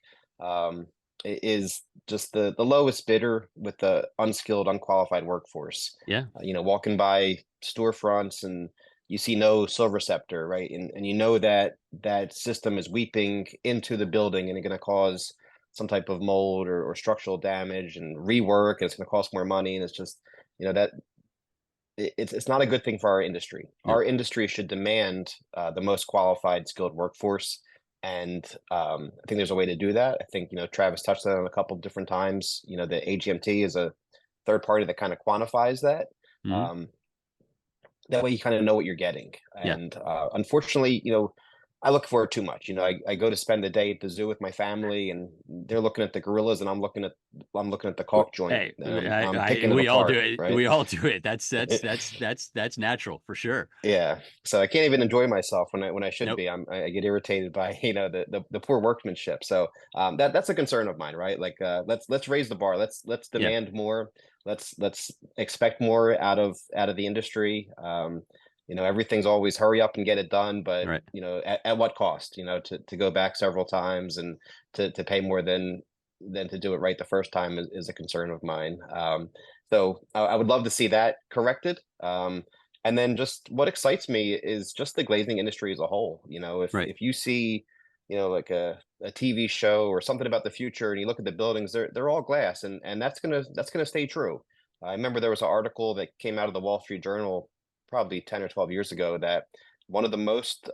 Is just the lowest bidder with the unskilled, unqualified workforce. Yeah. Walking by storefronts and you see no silver scepter, right? And that system is weeping into the building and it's going to cause some type of mold or structural damage and rework, and it's going to cost more money. And it's just, that it's not a good thing for our industry. No. Our industry should demand the most qualified, skilled workforce. And I think there's a way to do that. I think, Travis touched on it a couple of different times. The AGMT is a third party that kind of quantifies that. Mm-hmm. That way you kind of know what you're getting. And unfortunately, I look for it too much. I go to spend the day at the zoo with my family, and they're looking at the gorillas, and I'm looking at the caulk joint. Hey, I'm picking it we all apart, do it. right? We all do it. That's natural for sure. Yeah. So I can't even enjoy myself when I should Nope. be. I get irritated by the poor workmanship. So that's a concern of mine, right? Like let's raise the bar. Let's demand more. Let's expect more out of the industry. Everything's always hurry up and get it done, but right. At what cost? To go back several times and to pay more than to do it right the first time is a concern of mine. So I would love to see that corrected. And then just what excites me is just the glazing industry as a whole. If you see, like a TV show or something about the future, and you look at the buildings, they're all glass, and that's gonna stay true. I remember there was an article that came out of the Wall Street Journal probably 10 or 12 years ago that one of the most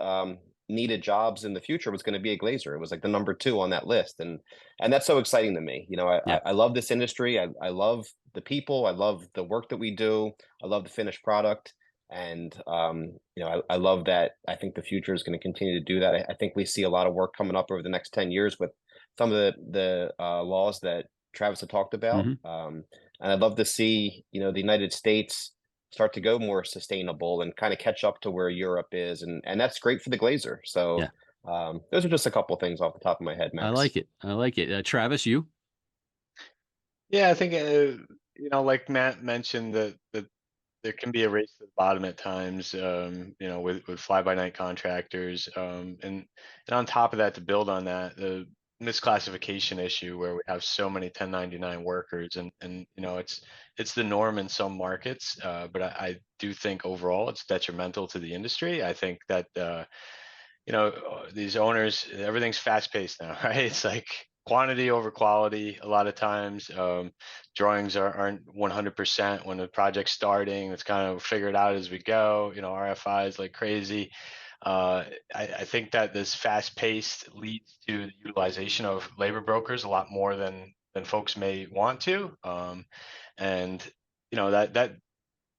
needed jobs in the future was going to be a glazer. It was like the number 2 on that list, and that's so exciting to me. You know, I love this industry. I love the people. I love the work that we do. I love the finished product, and you know, I love that. I think the future is going to continue to do that. I think we see a lot of work coming up over the next 10 years with some of the laws that Travis had talked about. And I'd love to see, you know, the United States start to go more sustainable and kind of catch up to where Europe is, and that's great for the glazer. So those are just a couple of things off the top of my head, Max. I like it. I like it. Travis, you? Yeah, I think you know, like Matt mentioned, that there can be a race to the bottom at times, you know, with fly-by-night contractors, and on top of that, to build on that, the misclassification issue where we have so many 1099 workers, and you know, it's the norm in some markets, but I do think overall it's detrimental to the industry. I think that you know, these owners, everything's fast-paced now, right? It's like quantity over quality a lot of times. Drawings aren't 100% when the project's starting. It's kind of figured out as we go. You know, RFIs like crazy. I think that this fast-paced leads to the utilization of labor brokers a lot more than folks may want to, and you know, that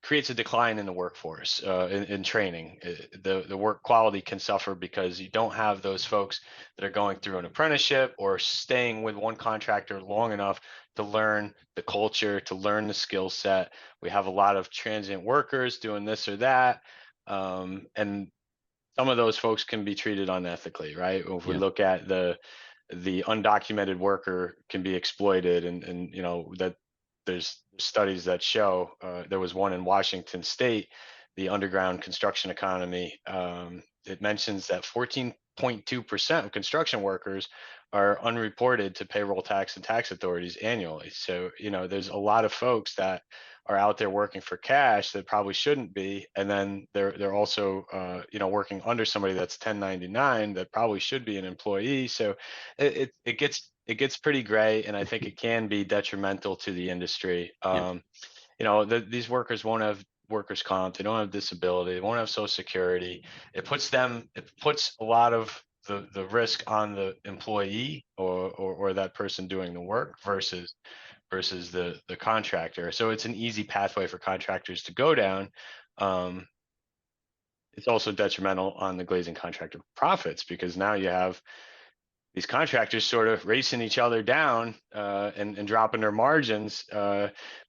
creates a decline in the workforce, in training. The work quality can suffer because you don't have those folks that are going through an apprenticeship or staying with one contractor long enough to learn the culture, to learn the skill set. We have a lot of transient workers doing this or that, and some of those folks can be treated unethically, right? If we look at the undocumented worker can be exploited, and you know, that there's studies that show, there was one in Washington State, the underground construction economy. It mentions that 14.2% of construction workers are unreported to payroll tax and tax authorities annually. So, you know, there's a lot of folks that are out there working for cash that probably shouldn't be, and then they're also you know, working under somebody that's 1099 that probably should be an employee. So it gets pretty gray, and I think it can be detrimental to the industry. You know, these workers won't have workers' comp, they don't have disability, they won't have Social Security. It puts a lot of the risk on the employee or that person doing the work versus the contractor. So it's an easy pathway for contractors to go down. It's also detrimental on the glazing contractor profits, because now you have these contractors sort of racing each other down, and dropping their margins,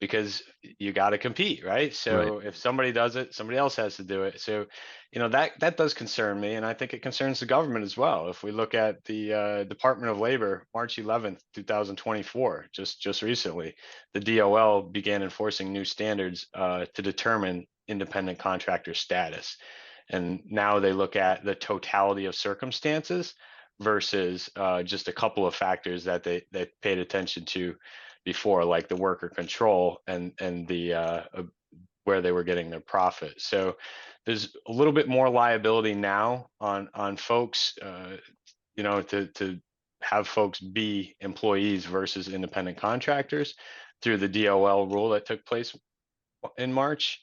because you got to compete, right? So if somebody does it, somebody else has to do it. So, you know, that does concern me, and I think it concerns the government as well. If we look at the Department of Labor, March 11th, 2024, just recently, the DOL began enforcing new standards to determine independent contractor status, and now they look at the totality of circumstances versus just a couple of factors that they paid attention to before, like the worker control and the where they were getting their profit. So there's a little bit more liability now on folks, you know, to have folks be employees versus independent contractors through the DOL rule that took place in March.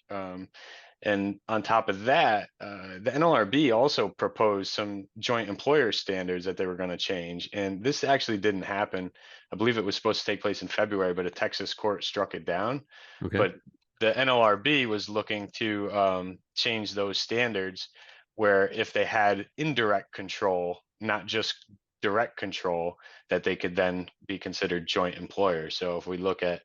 And on top of that, the NLRB also proposed some joint employer standards that they were going to change. And this actually didn't happen. I believe it was supposed to take place in February, but a Texas court struck it down. But the NLRB was looking to change those standards, where if they had indirect control, not just direct control, that they could then be considered joint employers. So if you look at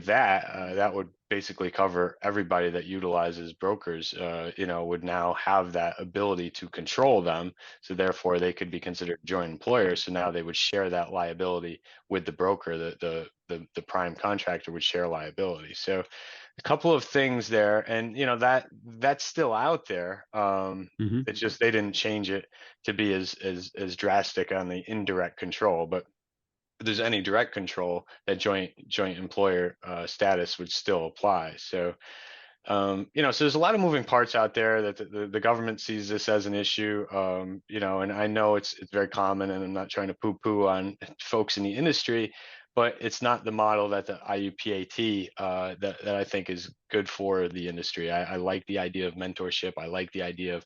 that, that would basically cover everybody that utilizes brokers, you know, would now have that ability to control them. So therefore they could be considered joint employers. So now they would share that liability with the broker, the prime contractor would share liability. So a couple of things there, and you know, that's still out there. It's just they didn't change it to be as drastic on the indirect control, but if there's any direct control, that joint employer status would still apply. So, you know, so there's a lot of moving parts out there that the government sees this as an issue, you know, and I know it's very common, and I'm not trying to poo-poo on folks in the industry, but it's not the model that the IUPAT that I think is good for the industry. I like the idea of mentorship. I like the idea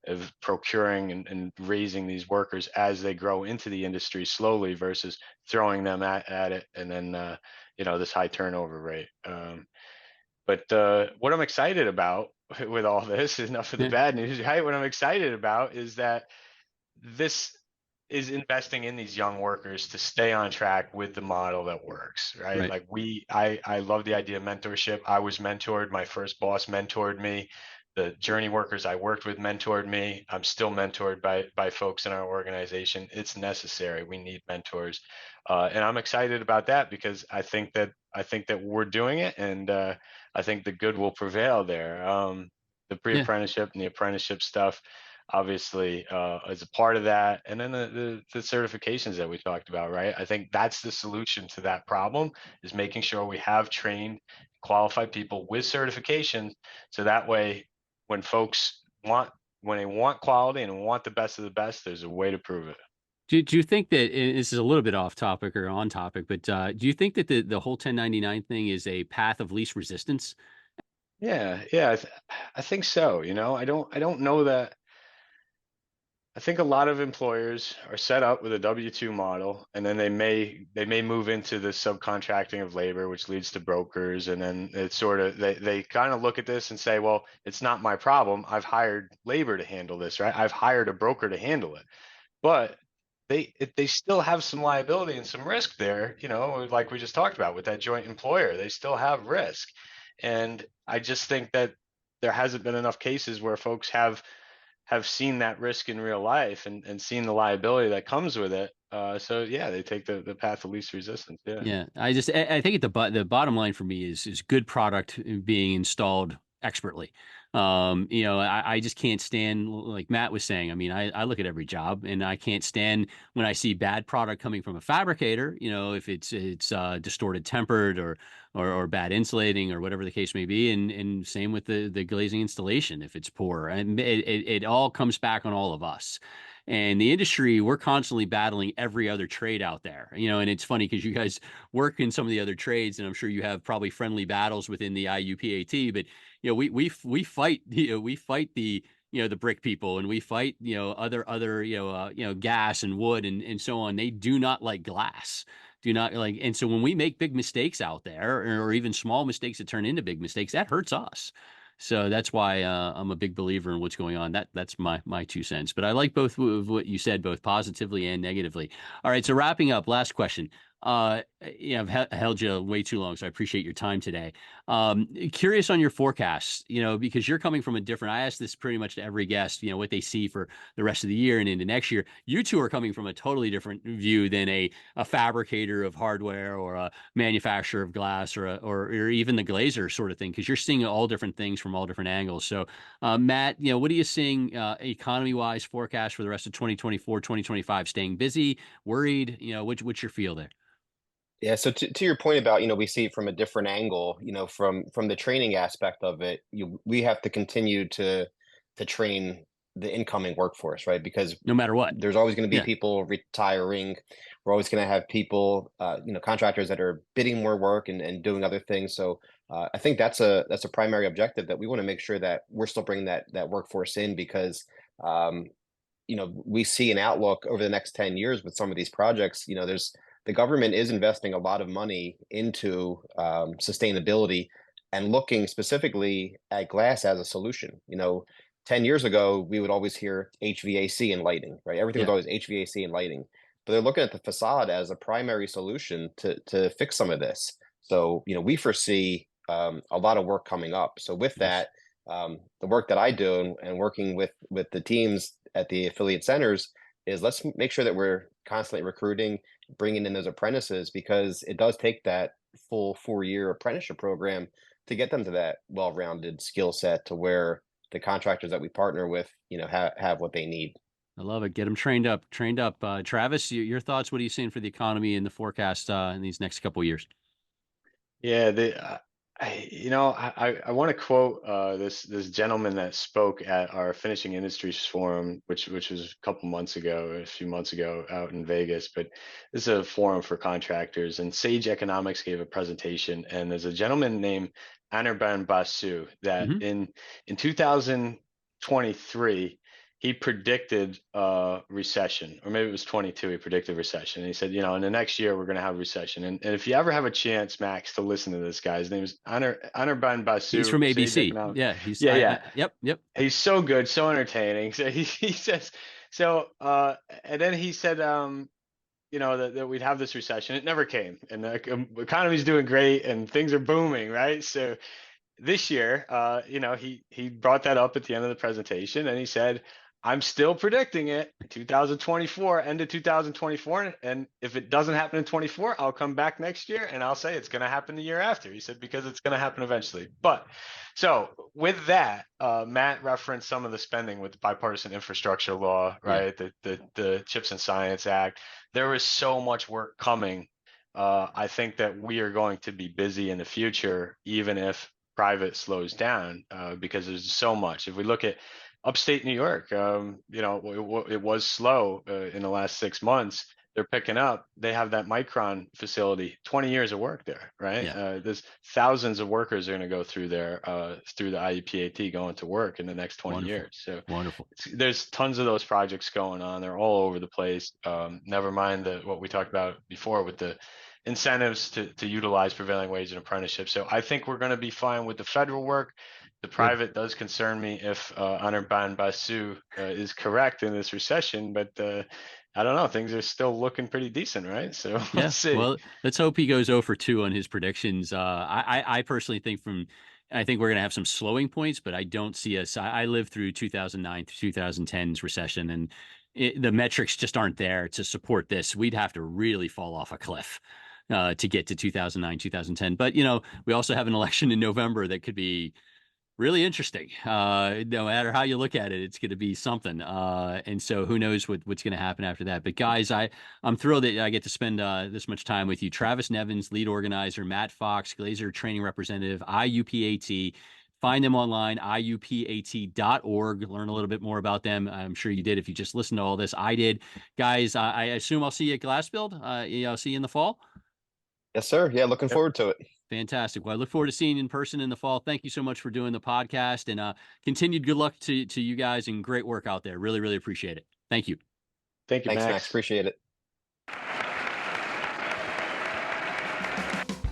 of procuring and raising these workers as they grow into the industry slowly versus throwing them at it and then this high turnover rate. But what I'm excited about with all this, enough of the bad news, right? What I'm excited about is that this is investing in these young workers to stay on track with the model that works, right? Like I love the idea of mentorship. I was mentored. My first boss mentored me. The journey workers I worked with mentored me. I'm still mentored by folks in our organization. It's necessary. We need mentors, and I'm excited about that because I think that we're doing it, and I think the good will prevail there. The pre-apprenticeship and the apprenticeship stuff obviously as a part of that, and then the certifications that we talked about, right? I think that's the solution to that problem, is making sure we have trained qualified people with certifications, so that way when they want quality and want the best of the best, there's a way to prove it. Do you think that, and this is a little bit off topic or on topic, but do you think that the whole 1099 thing is a path of least resistance? Yeah, I think so. I don't know that. I think a lot of employers are set up with a W-2 model, and then they may move into the subcontracting of labor, which leads to brokers, and then it's sort of they kind of look at this and say, well, it's not my problem. I've hired labor to handle this, right? I've hired a broker to handle it. But they still have some liability and some risk there, like we just talked about with that joint employer. They still have risk. And I just think that there hasn't been enough cases where folks have seen that risk in real life and seen the liability that comes with it. So yeah, they take the path of least resistance. Yeah. I think the bottom line for me is good product being installed expertly. I just can't stand, like Matt was saying. I mean, I look at every job and I can't stand when I see bad product coming from a fabricator, if it's distorted tempered or bad insulating or whatever the case may be. And same with the glazing installation, if it's poor, and it all comes back on all of us. And the industry, we're constantly battling every other trade out there, and it's funny because you guys work in some of the other trades, and I'm sure you have probably friendly battles within the IUPAT, but we fight, we fight the the brick people, and we fight other gas and wood and so on. They do not like glass, do not like, and so when we make big mistakes out there, or even small mistakes that turn into big mistakes, that hurts us. So that's why I'm a big believer in what's going on. That's my 2 cents. But I like both of what you said, both positively and negatively. All right, so wrapping up, last question. I've held you way too long, so I appreciate your time today. Curious on your forecasts, because you're coming from a different. I ask this pretty much to every guest, what they see for the rest of the year and into next year. You two are coming from a totally different view than a fabricator of hardware or a manufacturer of glass or even the glazer sort of thing, because you're seeing all different things from all different angles. So, Matt, what are you seeing economy-wise forecast for the rest of 2024, 2025? Staying busy, worried? What's your feel there? Yeah, so to your point about, we see it from a different angle, from the training aspect of it, we have to continue to train the incoming workforce, right? Because no matter what, there's always going to be people retiring. We're always going to have people, contractors that are bidding more work and doing other things. So I think that's a primary objective, that we want to make sure that we're still bringing that workforce in, because we see an outlook over the next 10 years with some of these projects. The government is investing a lot of money into sustainability and looking specifically at glass as a solution. 10 years ago, we would always hear HVAC and lighting, right? Everything was always HVAC and lighting, but they're looking at the facade as a primary solution to fix some of this. So, we foresee a lot of work coming up. So with that, the work that I do and working with the teams at the affiliate centers is, let's make sure that we're constantly recruiting, bringing in those apprentices, because it does take that full 4-year apprenticeship program to get them to that well-rounded skill set, to where the contractors that we partner with, have what they need. I love it. Get them trained up. Travis, your thoughts? What are you seeing for the economy and the forecast in these next couple of years? Yeah, I want to quote this gentleman that spoke at our Finishing Industries Forum, which was a few months ago out in Vegas. But this is a forum for contractors, and Sage Economics gave a presentation, and there's a gentleman named Anirban Basu that in 2023 he predicted a recession, or maybe it was 22. He predicted recession. And he said, in the next year, we're going to have a recession. And if you ever have a chance, Max, to listen to this guy, his name is Anirban Basu. He's from ABC. Yeah. Yep. He's so good, so entertaining. So he says, and then he said, that we'd have this recession. It never came. And the economy's doing great and things are booming, right? So this year, he brought that up at the end of the presentation, and he said, I'm still predicting it 2024, end of 2024. And if it doesn't happen in 24, I'll come back next year and I'll say it's going to happen the year after. He said, because it's going to happen eventually. But so with that, Matt referenced some of the spending with the bipartisan infrastructure law, right? Yeah. The Chips and Science Act. There is so much work coming. I think that we are going to be busy in the future, even if private slows down, because there's so much. If we look at upstate New York, it was slow in the last 6 months. They're picking up. They have that Micron facility, 20 years of work there, right? Yeah. There's thousands of workers are going to go through there, through the IUPAT, going to work in the next 20 years. So wonderful. There's tons of those projects going on. They're all over the place. Never mind what we talked about before with the incentives to utilize prevailing wage and apprenticeship. So I think we're going to be fine with the federal work. The private does concern me if Anirban Basu is correct in this recession, but I don't know. Things are still looking pretty decent, right? So let's see. Well, let's hope he goes 0 for 2 on his predictions. I personally think I think we're going to have some slowing points, but I don't see us. I lived through 2009 to 2010's recession, and the metrics just aren't there to support this. We'd have to really fall off a cliff to get to 2009, 2010. But, we also have an election in November that could be really interesting. No matter how you look at it, it's going to be something. And so who knows what's going to happen after that. But guys, I'm thrilled that I get to spend this much time with you. Travis Nevins, lead organizer, Matt Fox, Glazer training representative, IUPAT. Find them online, IUPAT.org. Learn a little bit more about them. I'm sure you did if you just listened to all this. I did. Guys, I assume I'll see you at Glass Build. I'll see you in the fall. Yes, sir. Yeah, looking forward to it. Fantastic. Well, I look forward to seeing you in person in the fall. Thank you so much for doing the podcast, and continued good luck to you guys, and great work out there. Really, really appreciate it. Thank you. Thanks, Max. Appreciate it.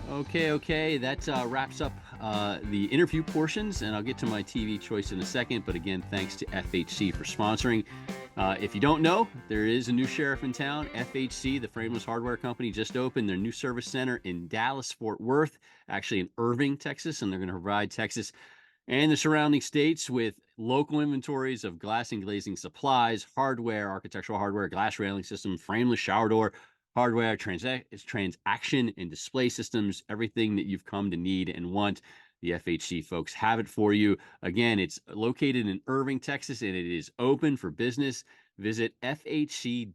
Okay. That wraps up the interview portions, and I'll get to my TV choice in a second. But again, thanks to FHC for sponsoring. If you don't know, there is a new sheriff in town. FHC, the Frameless Hardware Company, just opened their new service center in Dallas, Fort Worth, actually in Irving, Texas, and they're going to provide Texas and the surrounding states with local inventories of glass and glazing supplies, hardware, architectural hardware, glass railing system, frameless shower door, hardware, transaction and display systems, everything that you've come to need and want. The FHC folks have it for you. Again, it's located in Irving, Texas, and it is open for business. Visit fhc-usa.com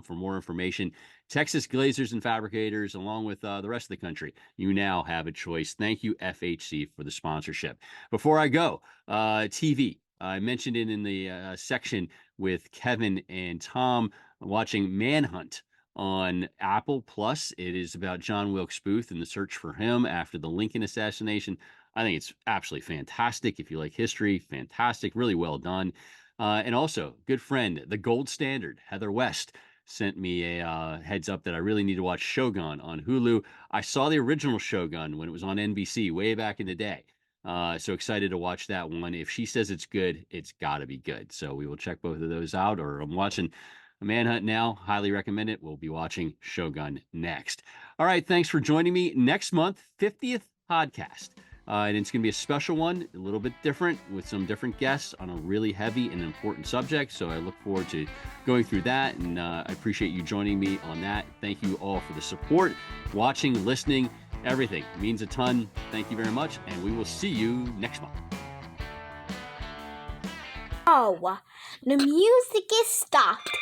for more information. Texas Glazers and Fabricators, along with the rest of the country, you now have a choice. Thank you, FHC, for the sponsorship. Before I go, TV. I mentioned it in the section with Kevin and Tom, watching Manhunt on Apple Plus. It is about John Wilkes Booth and the search for him after the Lincoln assassination. I think it's absolutely fantastic. If you like history, fantastic, really well done. And also, good friend, the gold standard, Heather West, sent me a heads up that I really need to watch Shogun on Hulu. I saw the original Shogun when it was on NBC way back in the day. So excited to watch that one. If she says it's good, it's got to be good. So we will check both of those out. Or I'm watching Manhunt now. Highly recommend it. We'll be watching Shogun next. All right. Thanks for joining me. Next month, 50th podcast. And it's going to be a special one, a little bit different, with some different guests on a really heavy and important subject. So I look forward to going through that, and I appreciate you joining me on that. Thank you all for the support, watching, listening, everything. It means a ton. Thank you very much, and we will see you next month. Oh, the music is stopped.